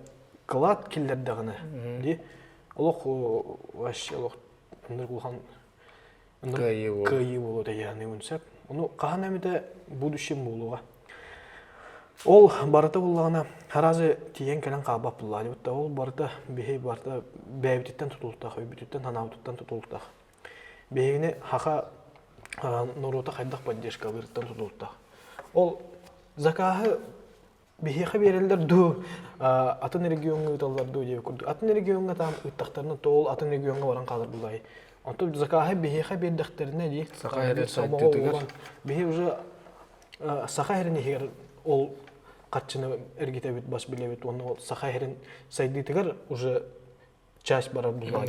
кылат киллердагына. Ди олох вообще олох ындыр улхан кыйы болот яны үнсәп. Onu kahanamida будущем болуға. Ол барыта буллагана харазы тиен келен кабап буллады. Ол барыта бехи барыта бәбитеттен тутултак, өбүтеттен ханабыттан тутултак. Бехине хака норота хайдак поддержка бырыттан тутултак. Ол закахы бехиха берелдер ду атын регионга ыталлар ду деп көрдү. Атын регионга там ыттактарны тол атын регионга баран калыр буллай. Антон закахы бехиха бердектерине ди. Сахайры сайттыгыр. Бехи уже сахайрыны хер ол катчыны эргитебит бас билебит. Оны сахайрын сайдытыгыр уже часть барар буллай.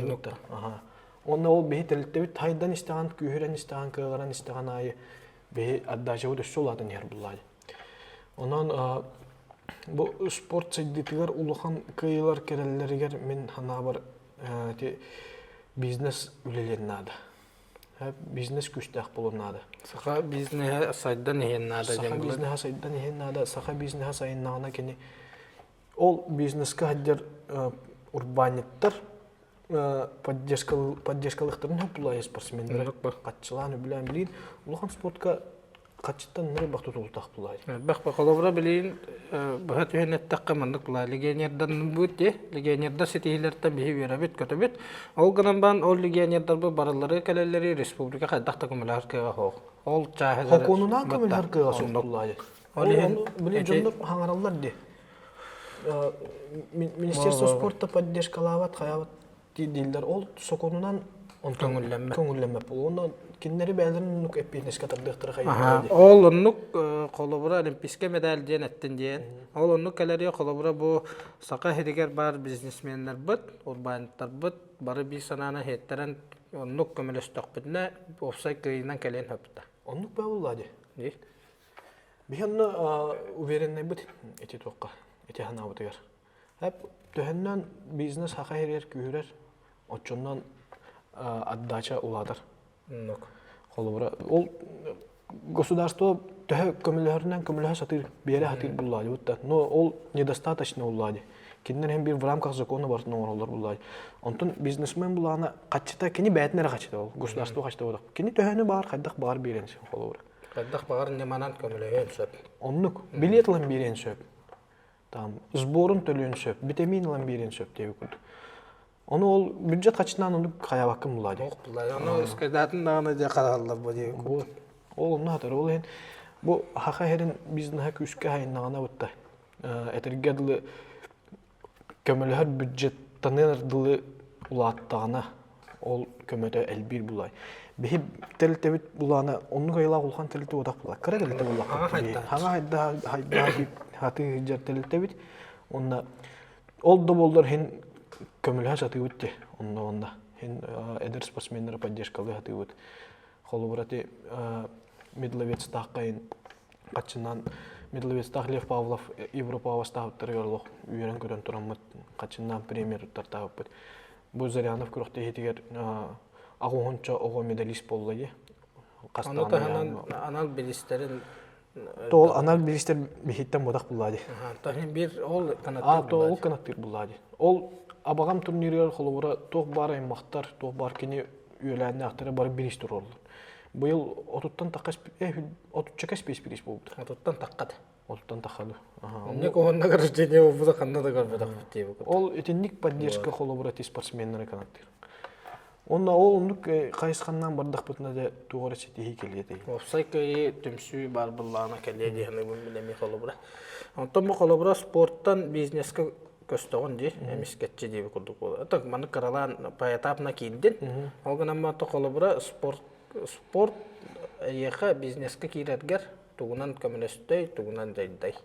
Ага. Оны ол бехи телтебит тайдан истаган, күйөрөн истаган, кыгаран истаган айы бехи аддажы өдөс солатын хер буллай. Онан bu sport saydıtıgar uluhan kıyılar kerelleriger men hana var biznes ülelerinade. Hep biznes güçtek bulunade. Saha biznes saydan ehennade. Saha biznes saydan ehennade. Saha biznes sayınağına keni ol bizneske hadder urbanittar поддержкалыктарын hep bulay sportsmenler. Katçılan bilen bilin. Uluhan sportka Kaçtan nereye baktı tutultak bulay? Bak kolabora bilin, bahat ühenet takımındık bulay. Legionerden büyüttü, legionerden setihilerden bihi verabit kötübit. Ol gınanban ol legionerden bu baraları kaleleri Respublika kaddak takımlar kığa hoğ. Ol çaheleri... Hokonunan kımlar kığa soğuk bulay. Bilin jondur hangarallar di. Ministerstvo sportta поддержкалават, каяvat dilder. Ol sokonunan köngüllenme bulu. Ondan kinleri bәлдерін нүк әппейнеске тардықтыры қайын. Ол оннук қолыбыра олимпийске медаль ден әттін ден. Ол оннук кәлерия қолыбыра бұ сақа хедегер бар бизнесменлер бұд, урбаниттар бұд, бары бей сананы хеттерін оннук көмелестік бұдына офсай күйінен кәлен хөпті. Оннук бә ұллады. Не? Бейханны увереннай бұд әте тоққа, әте хана бұдығар. Әп төхіннен бизнес хақа херер күйірер, отчоннан отдача уладыр. Холобра. Ол государство төһө көмөлөрүнөн көмөлө сатыр, бере хатыр буллады. Но ол недостаточно улады. Киндер hem bir в рамках закона бар нормалар буллады. Онтон бизнесмен булана качта кини бәйтнер качта ол. Государство качта болот. Кини төһөнү бар, кайдак бар беренси холобра. Кайдак бар неманан көмөлө сөп. Оннук билетлен берен сөп. Там сборун төлөн сөп, витаминлен берен сөп деп көрдүк. Onu ol büdjet kaçından onu kayabakım buladi. Yok buladi. Onu iskadатын dağına diye kararlar bu diye. Ol onu hatar. Ol hen bu haka herin bizden hak üske hayın dağına butta. Etergedli kömülher büdjet tanır dılı ulattağına ol kömöte elbir bulay. Бихи телтебит булана онну кайла улхан телте удак була. Кара телте була. Хага хайда хаты жер телтебит. Онна олдо болдор хен көмөлһә саты үтте. Онда хен эдер спортсменнер поддержкалы хаты үт. Холобрати Медловец таққайын қачынан Медловец Лев Павлов Европа авастағыптар yoрлық үйерен көрен тұрамыд қачынан премьер тартағып бұд. Бұл Зарянов күріқті етігер ағуғынша оғы медалист болды. Анал билистерин Тол анал билистер бихиттен бодақ болады. Тахин бир ол Ол канаттыр болады. Ол абағам турнирер холобра тоқ бар аймақтар, тоқ бар кені үйеләнне ақтары бар билистер олды. Быйыл отуттан таққас, отутчакас бес-бирис болды. Отуттан таққады. Оттан тахаду. Не коонна рождение болбуда кандай да көрбөдүк дейби. Ол этинник поддержка холобрати спортсменнер канаттыр. Онна ол нук кайсханнан бардак бутна да тугара сетихи келети. Офсайкы төмсү бар буллана келеди ханы билеми холобра. Онтон бу холобра спорттан бизнеске көстөгөн ди, эмискетчи дейби курдук болду. Так маны каралан по этапна кийдин. Ол гана то холобра спорт яка бизнеске кирергер тугунан коммунисттей, тугунан дайдай.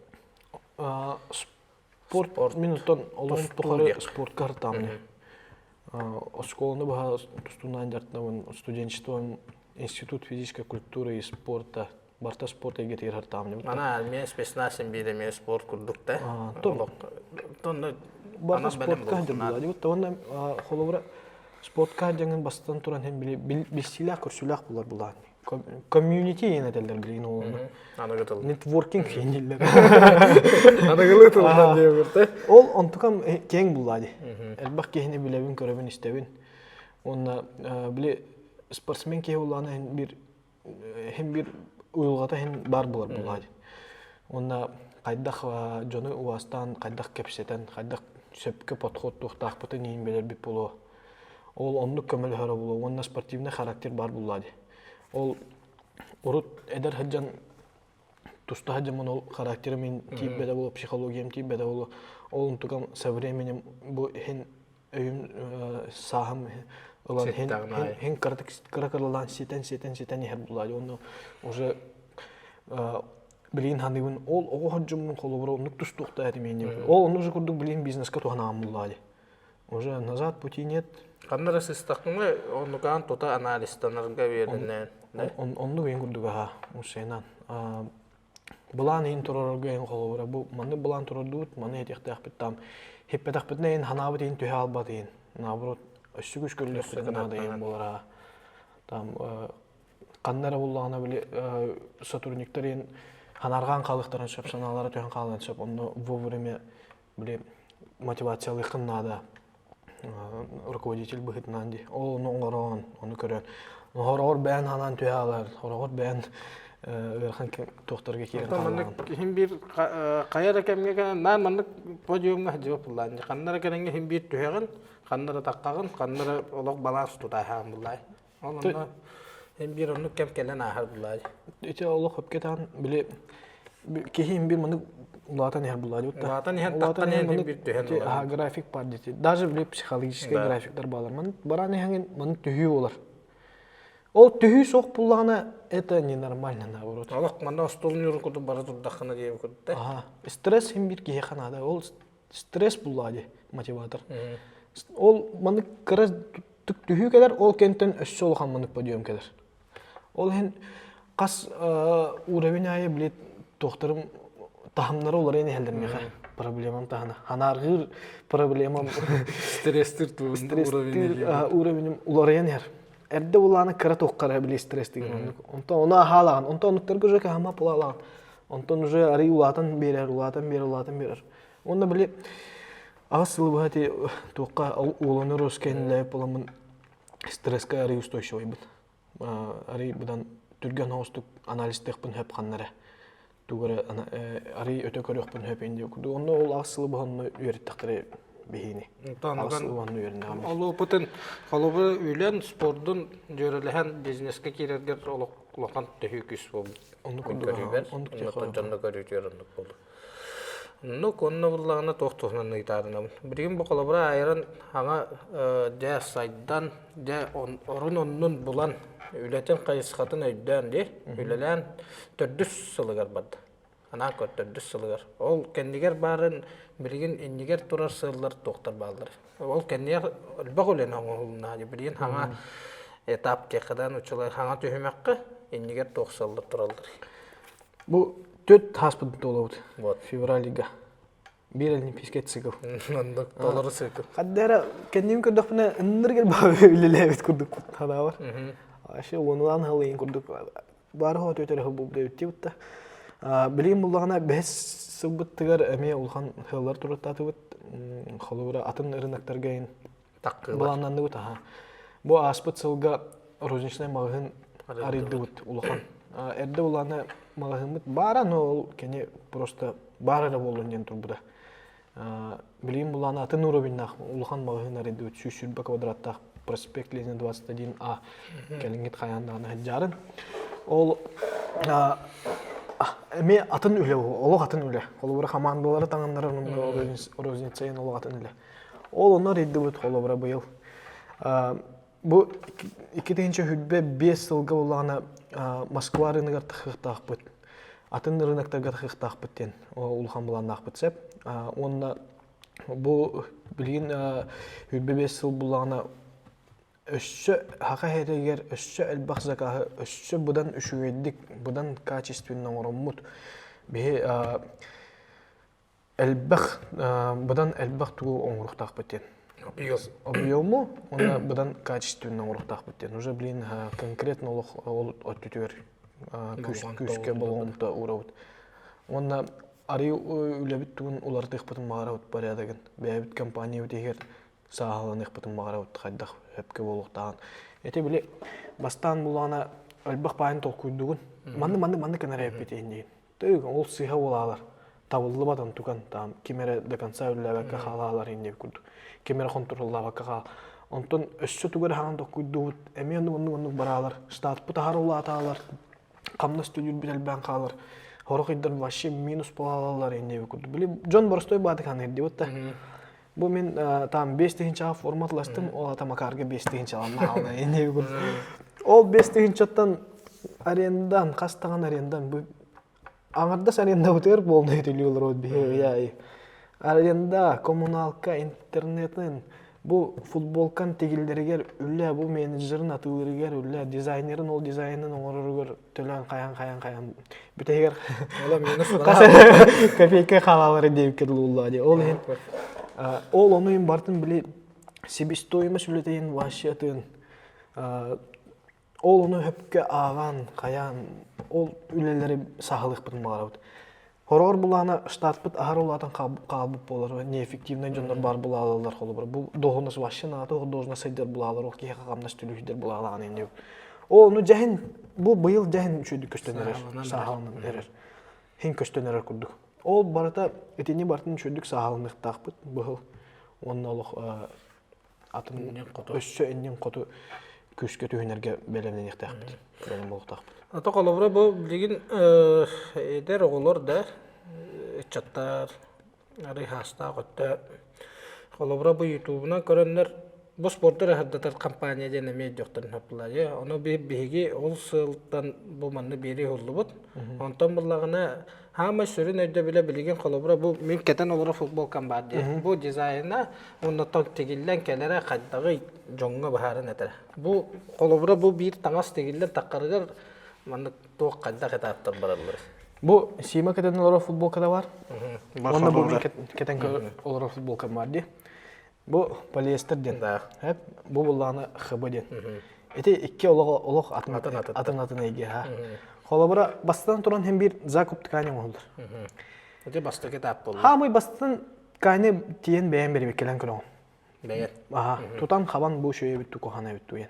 Спорт минуттан олон тухары спорт картамны. Школаны баха тустунан жартнавын студенчеством институт физической культуры и спорта барта спорта егет ертамны. Ана мен спецнасым биреме спорт курдук да. Тон барта спортка жабылады. Вот онда холовра спортка жаңын бастан туран hem билсилак көрсүлак булар булар. Комьюнити ена телдер билген ол. Нетворкинг фенилер. Анагылы тулган дейбирде. Ол онтукам кең булады. Элбак кехне билебин көрөбүн истебин. Онда биле спортсмен ке уланы hem bir уйлгата hem бар булар булады. Онда кайдак жоны уастан, кайдак кепсетен, кайдак сөпкө подход тухтак бутын нейин белер бит боло. Ол ондук көмөл хара боло. Онда спортивный характер бар булады. Ол урут эдер хаджан туста хаджамон ол характермен тип беде боло, психологиям тип беде боло. Ол унтукам со временем бу хен өйүм сахам олан хен каракарлан сетен ехер булады. Оны уже билин ханыбын ол ого хаджамон холобро унук тустукта этимене. Ол оны уже курдук билин бизнеске туханам булады. Уже назад пути нет. Каннара систакмы онукан тота анализтанарга бердинен. Онну бен курдуга усенан. Булан ин турорга ен холобра бу маны булан туродут, маны этехтах биттам. Хеппетах битнен ханабы дин төһө албадын. Наоборот, өссүгүш көллөсү гана ен болара. Там каннара буллана биле сотрудниктарин ханарган калыктарын шапшаналары төһөн калган шап, онну вовремя биле мотивациялык кыннада. Руководитель быхытнан ди. Ол оңорон, оны көрөн. Хорор бән ханан төһалар, хорор бән верхан тохторга кирен калган. Хим бир каяра кемге гана наманы подиумга жооп буллан. Каннара керенге хим бир төһөгөн, каннара таккагын, каннара олог баланс тутай хам буллай. Олонда хим бир оны кем келен ахар буллай. Ите олог хөпкетан биле кехим бир маны улатан яр буллай. Улатан яр таккан хим бир төһөн. График бар дити. Даже биле психологический графиктер балар. Маны бараны ханген маны төһү олар. Ол төһү соқ буллана это ненормально наоборот. Алак манда столун юркуду бара турдахана дейм курдта. Стресс хим бир кие ханада. Ол стресс буллады мотиватор. Ол маны кырас төһү келер, ол кенттен өссө олган маны подиум келер. Ол хен кас уровень айы биле тохторум тахамнары олар эне хелдермеха. Проблемам тахана. Ханаргыр проблемам Стресстер уровень олар эне. Эрде уланы кыра тоққара биле стресс деген. Онтон оны халаган, онтон уттарга уже кама пулаган. Онтон уже ари улатын берер. Онда биле асыл бахати тоққа уланы роскенле поламын стресске ари устойчивый бит. Ари бидан түрген хостук анализдекпин хөп каннары. Тугара ари өтө көрөкпүн хөп инде. Онда ол асыл баханы үйрөттүктөр бейни. Ол опытын холобы үйлен спорттун жөрөлөһөн бизнеске кирергер олоқан төһүкүс болду. Onu көрүбөр. Onu көрүчөр болду. Ну конно буллагына токтогунан ыйтарына. Бирин бу холобра айрын аңа жа сайдан жа орун оннун булан Ületen kayısqatın öydän di. Ülelen tördüs sılıgar bardı. Ana kör tördüs sılıgar. Ol kendiger barın bilgin indiger turar sıllar doktor baldır. Ol kendiger ölbaq ölen oğuluna bilgin hana etap kekadan uçulay hana tühümekkı indiger toqsallar turaldır. Bu 4 haspıdı oldu. Вот. Февралига. Bir олимпийский цикл. Ondan doları sıkı. Haddara kendim kurduk buna ındır gel babi ülelebet kurduk. Hada var. Aşı onulan halayın kurduk. Barı hot öteri bu da ötti bitti. Bileyim bullağına beş sıvbıttıgar eme ulhan hıllar turuttatı bit. Xolura atın ırınaktar gayin. Takkı var. Bulanlandı bit. Bu aspıt sılga rozinçnay mağın arıdı bit ulhan. Erde ulağına mağın bit. Bara no ol kene просто bara da bolun yen turbuda. Bileyim bulanı atın uğrabinnak ulhan mağın arıdı bit. Süsürbe kvadrattaq проспект Ленина 21А келингит каяндааны хаджарын. Ол эме атын үле олог атын үле. Ол бара командалары таңандарын розницаен олог атын үле. Ол онор идди бут ол бара быйыл. Бу 2-нче хүтбе 5 жылга булагана Москва рыногы тахыктак. Атын рыноктарга тахыктак биттен. Улхан буландак битсеп. Онда бу билген хүтбе 5 жыл булагана Өссө хака херегер, өссө элбах закахы, өссө будан үшүгеддик, будан качественно ороммут. Бе элбах, будан элбах тугу оңруктак битен. Объему, она будан качественно оңруктак битен. Уже, блин, конкретно ол оттүтөр күскө болгонда урабыт. Онна ари үлебит тугун улардык бутун маарабыт барядагын. Бэбит компания утегер сағаланык бутун маарабыт хайдах хөпкө болуктаган. Эте биле бастан булана өлбак байын толкуйдугун. Манды канарап кетейин деген. Тыгын ол сыйга болалар. Табылды бадан туган там кемере до конца үлләбәккә халалар инде күрдүк. Кемере контроллабакка. Онтон өссө тугар хаган толкуйдугут. Эме онду баралар. Штат бутахарулла аталар. Камна студио билбән калар. Хорокиддер вообще минус болалар инде күрдүк. Биле Джон Борстой бады каны дип та. Бу мен там 5-нче форматлаштым, ол атамакарга 5-нче ална инде күрдүк. Ол 5-нчеттен арендан, кастаган арендан бу аңарда аренда өтөр болду өтүлүлөр од бия. Аренда, коммуналка, интернеттен бу футболкан тегилдергер үлле бу менеджерин атылыргер үлле дизайнерин ол дизайнын оңороргер төлөн каян бүтегер Ola minus копейка халалары деп келулла ди. Ол онуйын бартын биле себестоимость үлетейин вашетын. Ол ону хөпкө аган каян ол үлелери сахалык бутун багарабыт. Хорор булана штатпыт ахарулатан кабып болар, неэффективный жондар бар булалар холобар. Бу догонос машина, должна сайдер булалар, ол кийе кагамнас түлүшдер булаган энди. Ол ону жахин бу быйыл жахин үчүдү көстөнөр, сахалын берер. Хин көстөнөр курдук. Ол барата этини бартын үчүдүк сахалынык такпыт быйыл. Оннолук атын өссө эндин коту күскө түйүнөргө белемден ихтакпыт. Белем болуктакпыт. Ата қалабыра бұл білген әдер оғылыр да чаттар, әрі хаста қотта қалабыра бұл ютубынан көрінлер бұл спорттар әхірдатар компания дені мейд жоқтарын өптілер. Оны бейге ол сылттан бұл манны бері олды бұд. Онтан бұллағына хама сүрін өйді біле білген қалабыра бұл мен кетен олары футболкан бар де. Бұл дизайна оннаттан тегілден кәлері қайдағы жоңға бағарын әтір. Бұл қалабыра бұл бір таңас тегілден таққарығыр Манда тоқ қайда кетаптар баралар. Бу сима кетен олар футболкада бар. Онда бу кетен олар футболка бар ди. Бу полиэстерден. Хеп бу булланы хбден. Эти икки олог атын эге ха. Холобара бастан туран hem bir закуп ткани болду. Эти баста кетап болду. Ха мый бастан кайны тиен бээн берип келен көрөң. Бээн. Тутан хабан бу шөйө бүттү кохана бүттү ен.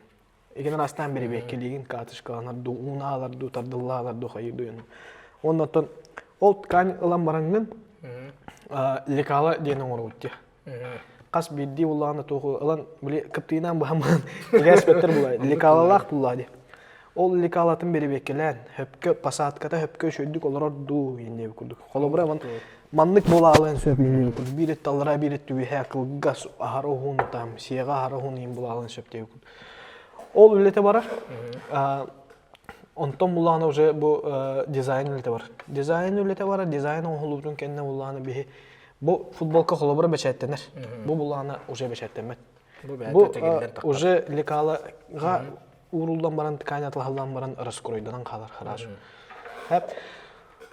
Egen rastan beri bekkeliyin katışkalar, unalar, tardıllar, hayırdı. Ondan ol kan alan barangın likala diye numara utti. Kas bildi ulanı toğu alan bile kaptinan bu hemen gerçekten bulay. Likalalak buladı. Ol likalatın beri bekkelen höpkö pasat kata höpkö şöydük olarak du yine kurduk. Kolobra manlık bulalan söpeyim kurduk. Bir et tallara bir et tüy hakıl gas aharohun tam siyaga aharohun in bulalan söptey kurduk. Ол үлете барар. Онтон буланы уже бу дизайн үлете бар. Дизайн үлете бар, дизайн оңхулутун кенне буланы бихи. Бу футболка холобура бечеттенер. Бу буланы уже бечеттенмет. Бу уже лекалага урулдан баран ткань атлахалдан баран раскройдан калар хараш. Хеп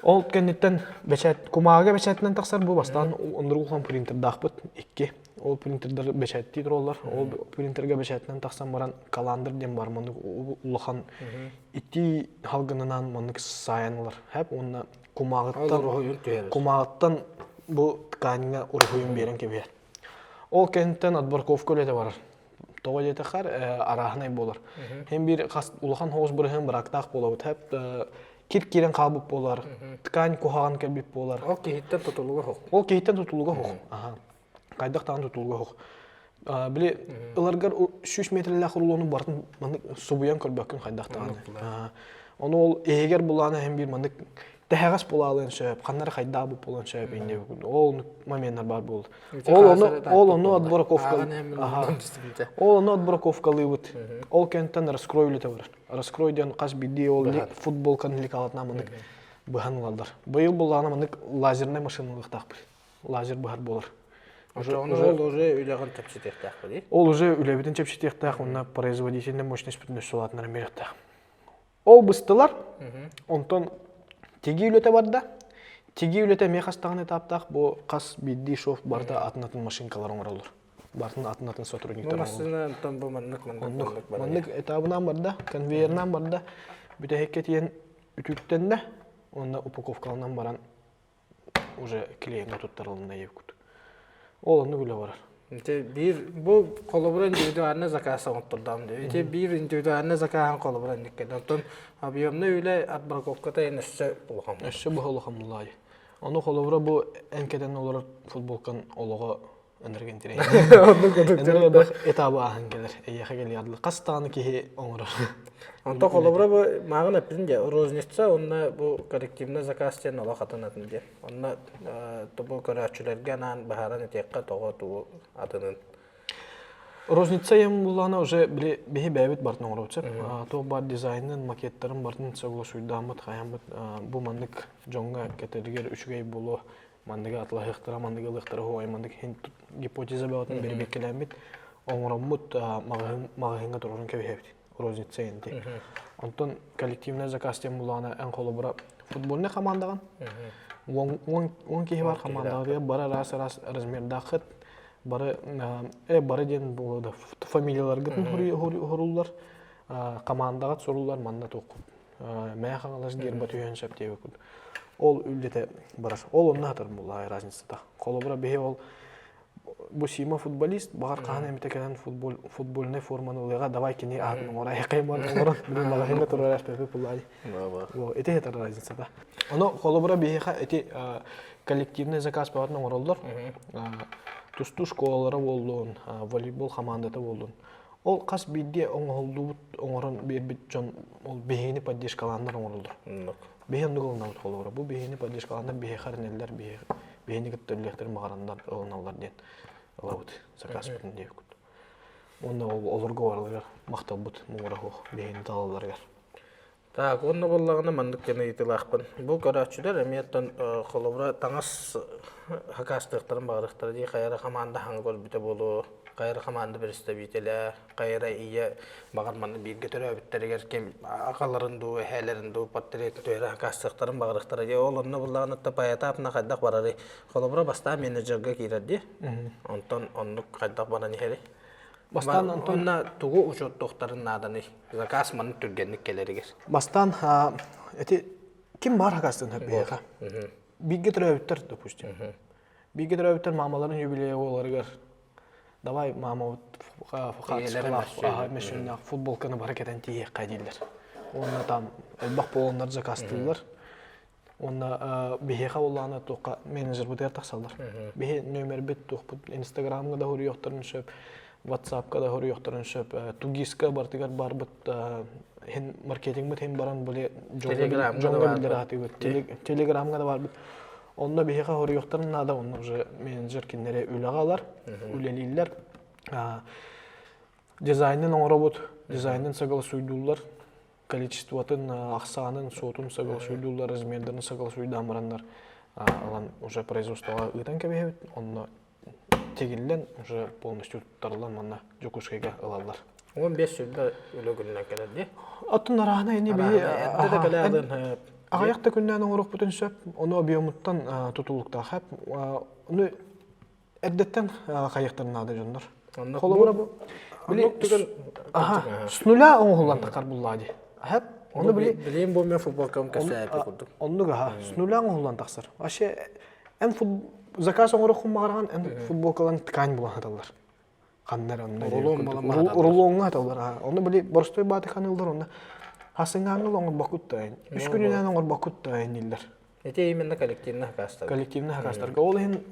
ол кеннеттен бечет кумага бечеттен таксар бу бастан ондургулган принтер дахпыт 2. Ол принтердер бечетти туроллар. Ол принтерге бечеттен таксан баран календар дем бар. Моны улахан ити халгынынан моны саянлар. Хеп онна кумагаттан бу тканьга ургуйун берен кебер. Ол кенттен отборковка лете бар. Тоғы лете қар арахнай болар. Хем бир улахан хоғыз бұрыхын бірақтақ болабыд. Хеп кир-кирен қабып болар. Ткань кухаған келбіп болар. Ол кейттен тұтылуға хоқ. Ол кейттен тұтылуға хоқ. Қайдақтан тұтылуға хоқ. Біле, ыларғар 3 метрлі құрылуыны бартын субуян көрбәккін қайдақтан. Оны ол егер боланы хем бир мандық тәһәгәс булалын шәп, ханнар хайда бу булан шәп инде. Ол моментлар бар булды. Ол оны отборковка. Ол оны отборковкалы бут. Ол кенттен раскройлы табар. Раскройдан каш бидди ол футболканы лекалатна мындык быханлардар. Быйыл буланы мындык лазерный машиналык тақпыр. Лазер бар булар. Уже үлеген тепситек тақпыр, ди? Ол уже үлебитен тепситек тақ, онна производительный мощность бүтүн сулатнар мерек тақ. Ол быстылар. Онтон теги үлете барда. Теги үлете мехастагын этаптак бу кас бидди шоф барда атынатын машинкалар оңролор. Бартын атынатын сотрудниктер. Бу машина тон бу мандык этабынан барда, конвейернан барда бүте хекке тиен үтүктенде, онда упаковкалынан баран уже клиентке туттарылында ебкут. Ол онда үле барар. Бу колобура индивидуальный заказ оңтурдам ди. Бир индивидуальный заказ колобура никкеден. Онтон объемны үле отборковката энессе булган. Эссе бу холохамлай. Аны колобура бу энкеден олар футболкан олого энерген тирей. Энерге бак этабы ахан келер. Эйяха кел ядыл. Кастаны кихи оңрор. Онто колобура бу магын эппинде розница, онна бу коллективный заказ тен ола хатанатын ди. Онна тобу көрөчүлөргө анан бахаран этекка того туу атынын. Розница ем булана уже бихи бәбит бартын оңрочу. То бар дизайнын, макеттарын бартын соглашуйдамыт, хаямыт. Бу мандык жонга кетергер үчүгей болу. Мандыга атлахыктыра, мандыга лыктыра хуай, мандык хин гипотеза бәватын бери бекелемит. Оңромут магыхынга турурун кебехебит. Розница енди. Онтон коллективный заказ тем булана эн колобура футбольный командаган. Он кихи бар командага бара раз размерда хыт. Бары ден болды. Фамилиялар гытын хорулар. Командага сорулар манда тоқып. Мәя қаңалаш гербат үйен шап деп өкіл. Ол үлдете барар. Ол онна атыр бұл разницада. Колобура бе ол бу сима футболист багар кахан эмитекенен футбольный форманы улега давай кини атын ора якаймар орон бир малагында турар пепе пулай. Во эте это разницада. Оно колобура беха эти коллективный заказ баатны оролдор. Тусту школалары болдун, волейбол командаты болдун. Ол кас бидде оңолдубут оңорон бербит жон ол бехени поддержкаландар оңоролдор. Бехен дуголнабыт колобура. Бу бехени поддержкаландар бехе харнеллер бехени гыттырлектер магарандар олналар ден. Алабыт заказ бүтүн дейкут. Онда олорго барлыгар макталбыт муураху бехени талаларга. Так, онна боллагына мандык жана итилакпын. Бу көрөчүлөр эмиеттен колобура таңас хакастыктарын багырыктары ди кайра команда хангол бүтө болуу, кайра команда беристе бителе, кайра ие багарманы бирге төрөбүттергер кем акаларынду, хелеринду, паттерет төрө хакастыктарын багырыктары ди. Ол онна боллагына тапаятапна кайдак барары. Колобура баста менеджерге кирди. Онтон оннук кайдак бараны хери. Бастан онна тугу учут тоқтарын наданы заказ маны түргенлік келерігер. Бастан эти ким бар хакастын хөпбега. Бигге төрөбүттөр, допустим. Бигге төрөбүттөр мамаларын юбилейи оларыгар. Давай мама футболканы бар кетен тие кайдылар. Онна там элбак болгондар закастылар. Онна бихеха улланы тока менеджер бутер таксалдар. Бихе номер бит токпут Инстаграмга да хори yoktарын шөп. WhatsApp-ка да хори yoktарын шөп. Тугиска бартыгар барбыт хен маркетинг бит хен баран боле жонга билдираты бит. Телеграмга да барбыт. Онда бихеха хори yoktарын нада онна уже менеджер кинере үлагалар, үлелилер. дизайнын оңоробут, дизайнын сагал суйдулар, количествотын, ақсанын, сотын сагал суйдулар, размердарын сагал суйдамырандар. Алан уже производствоға ыйтан кебехебит, онна тегиллен уже полностью тарылан манна жокушкайга ылалар. 15 жылда өлө күнүнөн келди. Атын арахана эни би аяқта күннен оңорук бүтүн сөп, оны объемуттан тутулукта хап, оны эддеттен кайыктарын ады жондар. Холобура бу. С нуля оңолан такар буллади. Хап, оны билем бу мен футболкам касапы курдук. Оннуга с нуля оңолан таксар. Аше эн заказ оңорук куммагарган эн футболкалан ткань булган аталар. Каннар онда. Рулонга аталар. Оны били борстой баты канылдар онда. Хасыңаңыл оңор бакуттайын. 3 күнүнөн оңор бакуттайын дилдер. Эти именно коллективный хакастар. Коллективный хакастар. Ол ен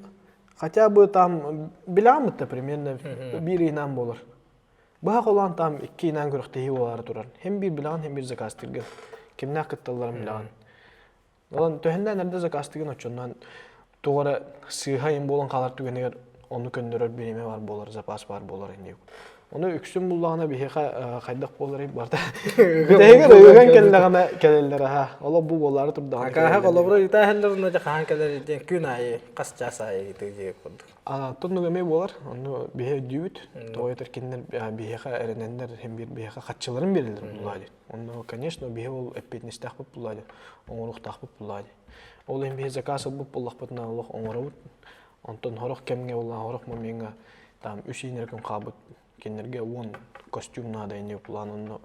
хотя бы там биламытта примерно бир инан болор. Бага колан там 2 инан көрөктеги болары турар. Hem bir bilan hem bir zakastырган. Кимне кытталларым билан. Олан төһөндөн нерде закастырган очондан тугара сыйхайын болон калар түгенер onu көндөрөр бириме бар болор, запас бар болор инде. Onu үксүн буллагына бихека кайдак болор барда. Битегер өгөн келлегеме келелер ha. Ола бу болары турда. Ака колобро итахеллерне жахан келер ден күн айы касчаса айы тиге курду. Тоннугеме болар. Onu бихе дүйүт. Тойтер киндер бихека эренендер hem bir бихека катчыларын берилер булады. Onu конечно бихе ол эппетнистак буп булады. Оңоруктак буп булады. Ол hem бихе заказ буп буллакпытна Аллах оңорубут. Онтон хорох кемге болла хорох моменга там үсинеркем кабыт кенерге 10 костюм надо инде планын.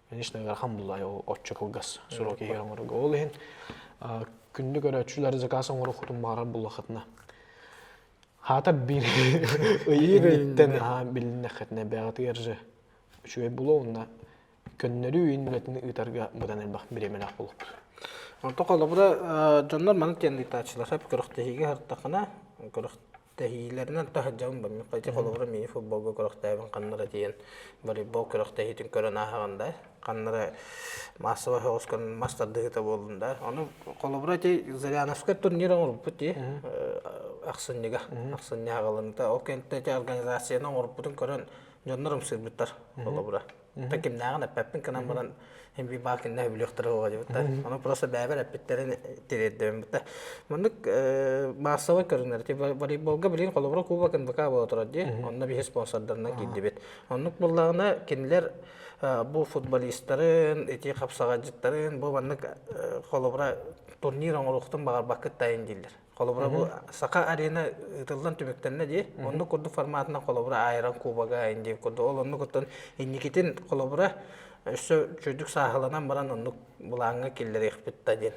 Конечно, гархан буллай отчо кылгас. Суроки хераңорго. Ол ен күндү көрөчүлөр заказ оңорухтун барар буллакытна. Хата бир ыйырыттен билине хатне бягатыржы. Шуй булуунда көннөрү үйүнүлөтүн ытарга будан элбак биремелак болуп. Онто колобра жоннор маны тенди тачылар хап көрөктеге хартакына көрөктегилеринен тахажам бами кайты колобра мени футболго көрөктебин каннара диен волейбол көрөктегитин көрөн ахаганда каннара массовый хоскон мастардыгыта болдунда аны колобра ти Заряновская турнир орупти аксынныга агалында о кентте организациянын орупутун көрөн жоннорум сырбыттар колобра такимнаган аппин канамдан hem bir bakın ne biliyorlar o acaba. Onu просто beraber appetlerin tiredim. Mandık masaya körünler. Voleybolga bilin kolobra kubakın baka oturdu. Onda bir sponsorlarına gitti bit. Onluk bullağına kendiler bu futbolistlerin, eti kapsagacıların bu mandık kolobra turnir oңоруктун багар bakıt tayın değiller. Kolobra bu saka arena ıtıldan tümükten ne diye. Onu kurdu formatına kolobra ayran kubaga indi kurdu. Onu kurdu indikitin kolobra çocuk sahalarından baran onu bulağına killeri ekpitta diye.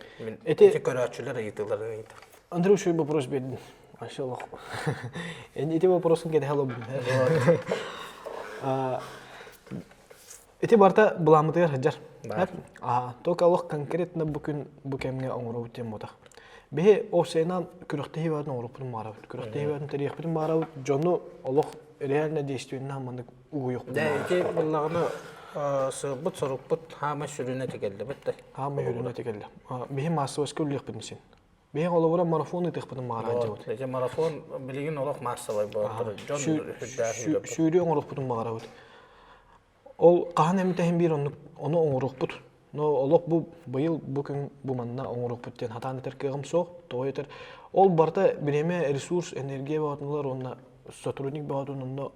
Eti köröçüler ayıtılarını ayıtı. Андрей, еще вопрос бедный. Машаллах. Эти вопросы где халабы. Эти барта буламытыр хаджар. Только Аллах конкретно букемге оңору темота. Бе осенан күрөктеги барын оңоруптун марабы. Күрөктеги барын тарихпытын марабы. Жону Аллах реально действиенно мандык угуйук. Да, эти буллагына сыбыт сорукпут хама шүрүнө текелди битти. Хама шүрүнө текелди. Бе массовый скуллык битсин. Бе оловра марафон итеппытын мараджы бут. Эти марафон билигин Аллах массовый болду. Жон хүддәһи. Шүрү оңоруптун марабы. Ол кахан эмтехин бир оны оңорукпут. Но Аллах бу быйыл бу күн бу манна оңорукпут ден хатаны теркегим сок, тойтер. Ол барта биреме ресурс, энергия батынлар онна сотрудник батын онна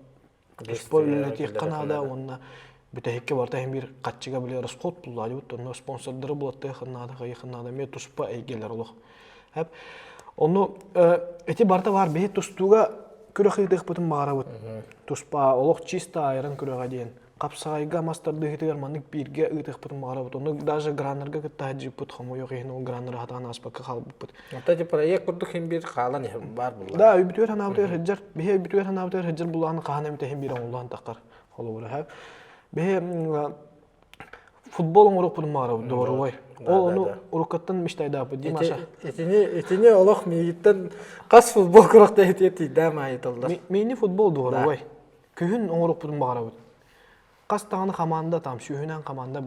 использовать канада онна битехке барта hem bir катчыга биле расход буллады бут, онна спонсордары булатты ханада, ханада ме туспа эйгелер Аллах. Хеп оны эти барта бар бе тустуга күрөкөйдүк бутун барабыт. Туспа Аллах чисто айран күрөгө дейин. Капсагайга мастарды хитер мандык бирге ытык бутун барабыт. Оны даже граннерга кыттажы бут хамы yok ен ол граннер хатан аспакка калбыт. Ата же проект курдук hem bir калан бар булла. Да, бүтөр ханабытыр хаджар. Бе бүтөр ханабытыр хаджар булланы каханем техим бир оңлан такар. Холобура хеп. Бе футбол оңорук бутун барабыт, doğru. Ол onu урукаттан миштайда бу Димаша. Этине Аллах мейиттен кас футбол куракта этети дама айтылды. Мени футбол doğru. Күн оңорук бутун барабыт. Кастаганы команда там шүйүнөн команда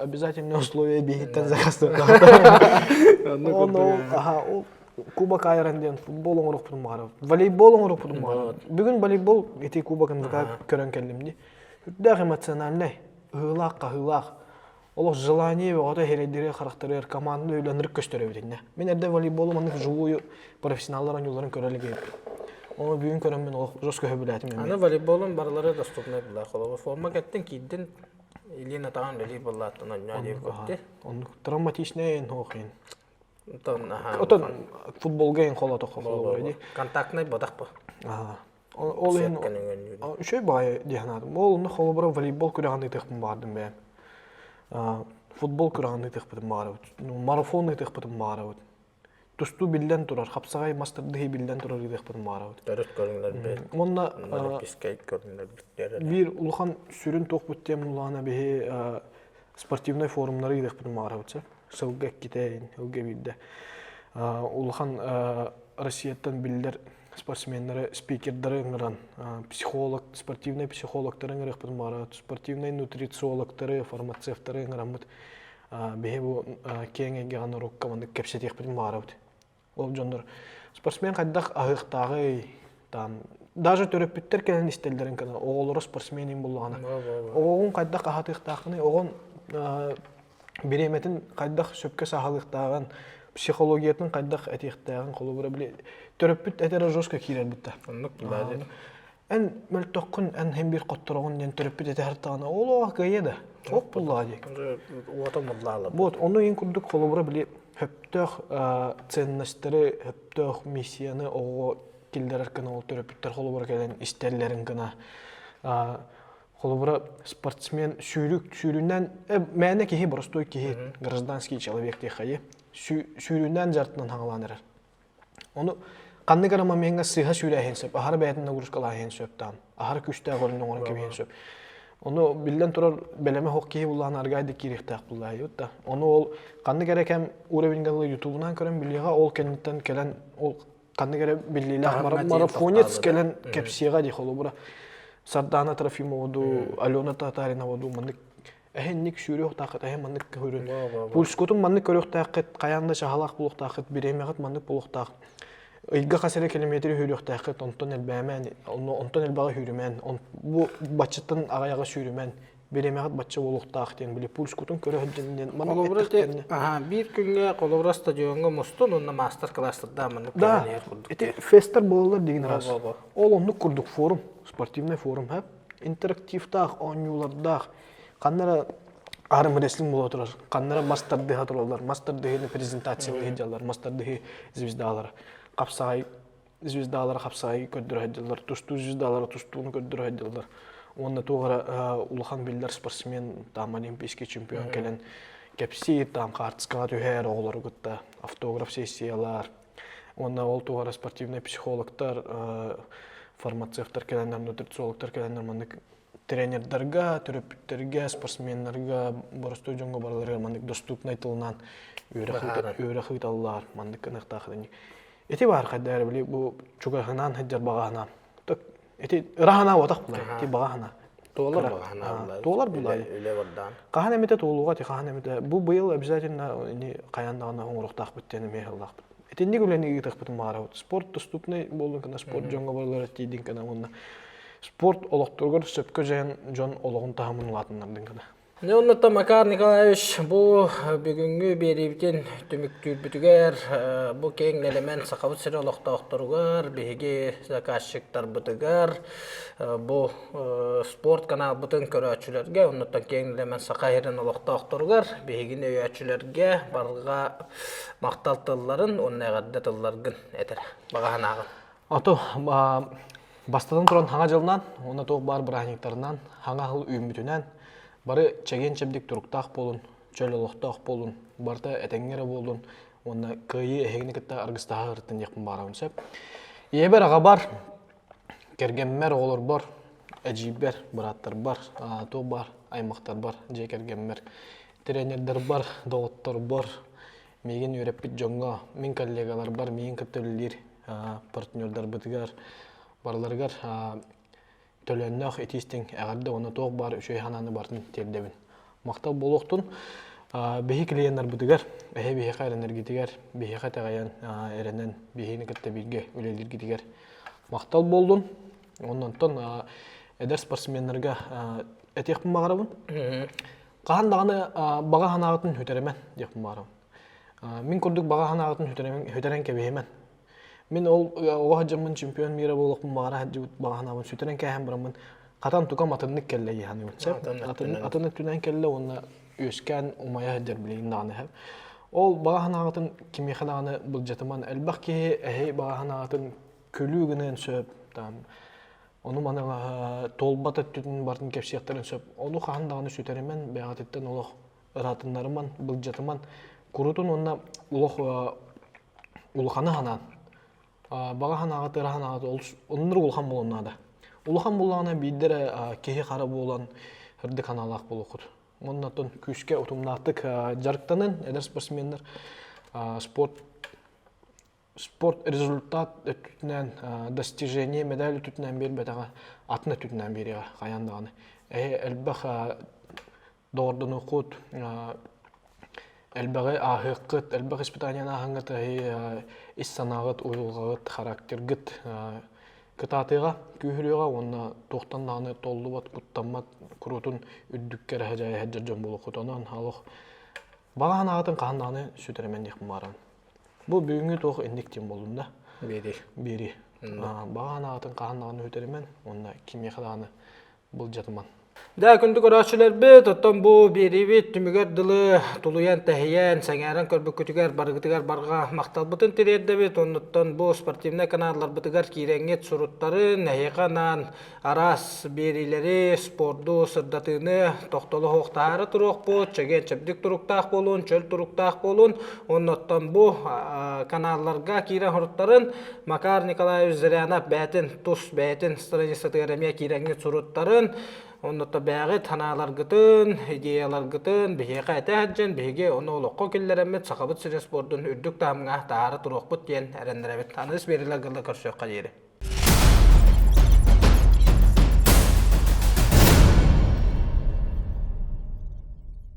обязательно условия бейиттен закастыр. Ол кубок айран ден футбол оңорук бутун барабыт. Волейбол оңорук бутун барабыт. Бүгүн волейбол эти кубокун көрөн келдим ди. Хүрдәк эмоциональный, ылак. Ол желание ота хередире характер команда өйләнер көстөрө битинне. Мен әрдә волейбол маны живую профессионаллар оңларын көрәлеге. Оны бүгін көрәм мен ол жос көһө биләтим. Аны волейболын барлары доступный була. Холова форма кеттен киддин Илина таган волейболлаттан ойна дип көтте. Он травматичный хохин. Отон Футболга ен холото холо. контактный бодак бу. Ол ен үшөй бай дигәнадым. Ол уны холобра волейбол күрәгәндә тәхмин бардым бе. Футбол күрәгәндә тәхмин бардым. Марафон тәхмин бардым. Тусту билден турар, хапсагай мастердыгы билден турар тәхмин бардым. Дөрес көрүңлөр бе. Монда Пискайт көрүңлөр биттер. бир улхан сүрүн ток бүттем улана бе спортивный форумнары тәхмин бардым. Сылгак китәйин, ылга билде. Улхан Россиятан билдер спортсменнары, спикердары ыңыран, психолог, спортивный психологтары ыңырық бұдым бара, спортивный нутрициологтары, фармацевтары ыңыран бұд. Бейі бұл кең әге ғаны рук командық кәпсетек бұдым бара бұд. Ол жондар спортсмен қайдақ ағықтағы, даже төріп бүттер кәлін істелдерін кәді, оғылыры спортсменин болғаны. Оғын қайдақ ағатықтағыны, оғын береметін қайдақ сөпке сағалықтағын, психологиятын қайдақ әтектағын қолы бұра біле. Төріп бүт әтері жосқа кейлер бұтта. Ән мөлтоққын ән hem bir qottoroğun den төріп бүт әтері тағына. Ол оға ғайеді. Оқ бұлла дек. Уата мұрлалы. Вот, оны ең күрдік қолы бұра біле хөптөқ ценностері, хөптөқ миссияны оғы келдерер кіна ол төріп бүттер қолы бұра кәден істерлерін кіна. Қолы бұра спортсмен сүйрінен, мәне кейі бұрыстой кейі гражданский человек дейхайы. Сүйрінен жартынан хаңыланырыр. Оны қанны қарама менге сыға сүйрі әйін сөп, ахары бәйтінна күріскала әйін сөптан, ахары күшті ағырын оңырын кем әйін сөп. Оны білден тұрар бәлеме хоқ кейі бұллағын арғайды керектәк бұллай. Оны ол қанны кәрі кәм уровеньгалы ютубынан көрін біліға ол кәнеттен кәлін, ол қанны кәрі білілі марафонец кәлін кәпсиға дей қолы бұра. Сардана Трофимоваду, Алена Татариноваду, мандық әйіннік сүйрі оқтақыт, әйін мандық көрін. Пульскотын мандық көрі оқтақыт, қаянда шағалақ бұл оқтақыт, біремеғыт мандық бұл оқтақыт. Үйгі қасыры километрі хүйрі оқтақыт, онтон әлбәмен, онтон әлбәға хүйрімен, бұл бачыттың ағаяға сүйрімен, біремеғыт бачы бұл оқтақыт, білі пульскотын көрі өдденінен мандық әттіқтеріне. Bir күнге қолыбыра стадионға мұстын, онына мастер-кластырда мандық көрінер күрдік. Да, фестер болылар деген раз. Ол онны күрдік форум, спортивный форум, интерактивтақ, оңюлардақ, қаннара арым реслинг бола тұрар, қаннара мастер-дыға тұралар, мастер-дығыны презентациялы хеджалар, мастер-дығы звездалар, қапсағай, звездалар қапсағай көддір хеджалар, тұсту звездалар, тұстуыны көддір хеджалар. Онда туғара Улхан Билдер спортсмен, там олимпийский чемпион кәлін кәпси, там қартысқаға түйер оғылар күтті, автограф сессиялар. Онда ол туғара спортивный психологтар, фармацевтар кәлінер, нутрициологтар кәлінер, мандық тренердарға, түріпіттерге, спортсменлерге, борыстой жоңға барларға мандық доступнай тылынан өйрі қыйталылар, мандық қынықтақыдың. Эти бар қайдары біле, бұл чуғағынан, хәджар бағағынан. Эти рахана отақ бұлай, эти бағағана. Толар бағағана бұлай. Толар бұлай. Үле бардан. Қаған әметі толуға, қаған әметі. Бұл бұйыл обязательно қаяндағына оңырықтақ біттені мейхілдақ біт. Этенде күләнеге тақ бітін мағара бұд. Спорт доступнай болдың кіна, спорт жоңға барлар әттейдің кіна онына. Спорт олықтырғыр сөпкі жәйін жон олығын тағымын ұлатынлардың кіна. Оннатта Макар Николаевич, бұл бүгінгі беребден түміктүр бүтігер, бұл кең элемент сақабыт сірі олықтауқтырғыр, бейге заказчиктар бұтығыр, бұл спорт канал бұтын көрі өтшілерге, оннаттан кең элемент сақайырын олықтауқтырғыр, бейгін өй өтшілерге барға мақтал тылларын, онына ғадды тылларғын әтір, баға ханағын. Ато, бастадан тұран хаңа жылынан, оны тоқ бар бұрайниктарынан, хаңа хыл үймітінен, бары чеген чебдік тұрықтақ болын, чөл олықтақ болын, барта әтәңгері болын, оны күйі әйгіні кітті арғыстағы ғырттын еқпін барауын сөп. Ебер аға бар, кергенмер олар бар, әжейбер, бұраттар бар, тоқ бар, аймақтар бар, жей кергенмер, тренердер бар, доғыттар бар, меген үйреппіт жоңға, мен коллегалар бар, мен кіптілілер, партнердар бұтығар, барларғар, төлөннөх этистин әгәрдә оны тоқ бар үшөй хананы бартын тердебин. Мактал болуқтын бейі клиенттар бұдығар, бейі қайранар кетігер, бейі қатағаян әрінен бейіні кітті бірге өлелер кетігер. Мақтал болдың, оннан тон әдір спортсменлерге этек мағарабын. Qahan dağını bağa hanağıtın hüteremen deyip marım. Min kurduk bağa hanağıtın hüteren kebehemen. Min oğa hacamın çempiyon mira boluq mağara hacı bağa hanağın hüteren kehem buramın. Qatan tukam atınlık kelle yani. Atınlık tünen kelle onu üsken umaya hacır bileyin dağını hep. Ol bağa hanağıtın kimi hanağını bulcatıman elbaq ki ehe bağa hanağıtın kölü ginen söp. Onu mana толбата түтін бартын кепсияқтарын сөп. Onu қағындағыны сөтеремен, бәғатеттен олық ыратындарыман, бұлжатыман, күрутын онына улықаны ханан. Баға ханағат, ыра ханағат, оныныр улхан болуына да. Улхан болуына бейдері кеге қара болуан үрді каналақ болуқыр. Оннатын күшке ұтымнақтық жарықтанын, әдір спортсмендер спорт результат түтінен достижение медаль түтінен бер бәтіға атына түтінен береға қаяндағаны. Әлбәқ доғырдың ұқыт, әлбәғі ағыққыт, әлбәқ испытаниян ағыңғыт, іс-санағыт, ойылғағыт, характергіт кытатыға күйіріға, онына тоқтандағыны толды бат, құттамат, күрутын үддіккер әжайы әджіржен болу құтанан, алық бағаған ағытын қағандағыны сөтеремен деқім барам. Бұл бүгінгі тоғы ендіктен болуында. Бері. Баған ағытын қағандағыны өтерімен, онына кеме қадағыны бұл жатыман. Да күндүк орачылар бит, оттон бу берибит түмүгөр дылы тулуян тахиян саңаран көрбүкүтүгөр баргытыгар барга макталбытын тирерде бит, оннуттан бу спортивный каналлар бытыгар киреңет суруттарын нахиканан арас берилери спорту сырдатыны токтолу хоктаары турук бу, чеген чепдик туруктаак болун, чөл туруктаак болун, оннуттан бу каналларга кирен хоруттарын Макар Николаевич Зырянов бәтин тус бәтин страница тыгарамия киреңет суруттарын оннотта бәғет ханалар гытын, идеялар гытын, бігеға әті әджен, біге оны олыққа келлеремет сақабыт сірес бордың үрдік тамыңа тағары тұруқ бұт дейін әрендірәбет. Аныз берілер ғылы көрсөк қадері.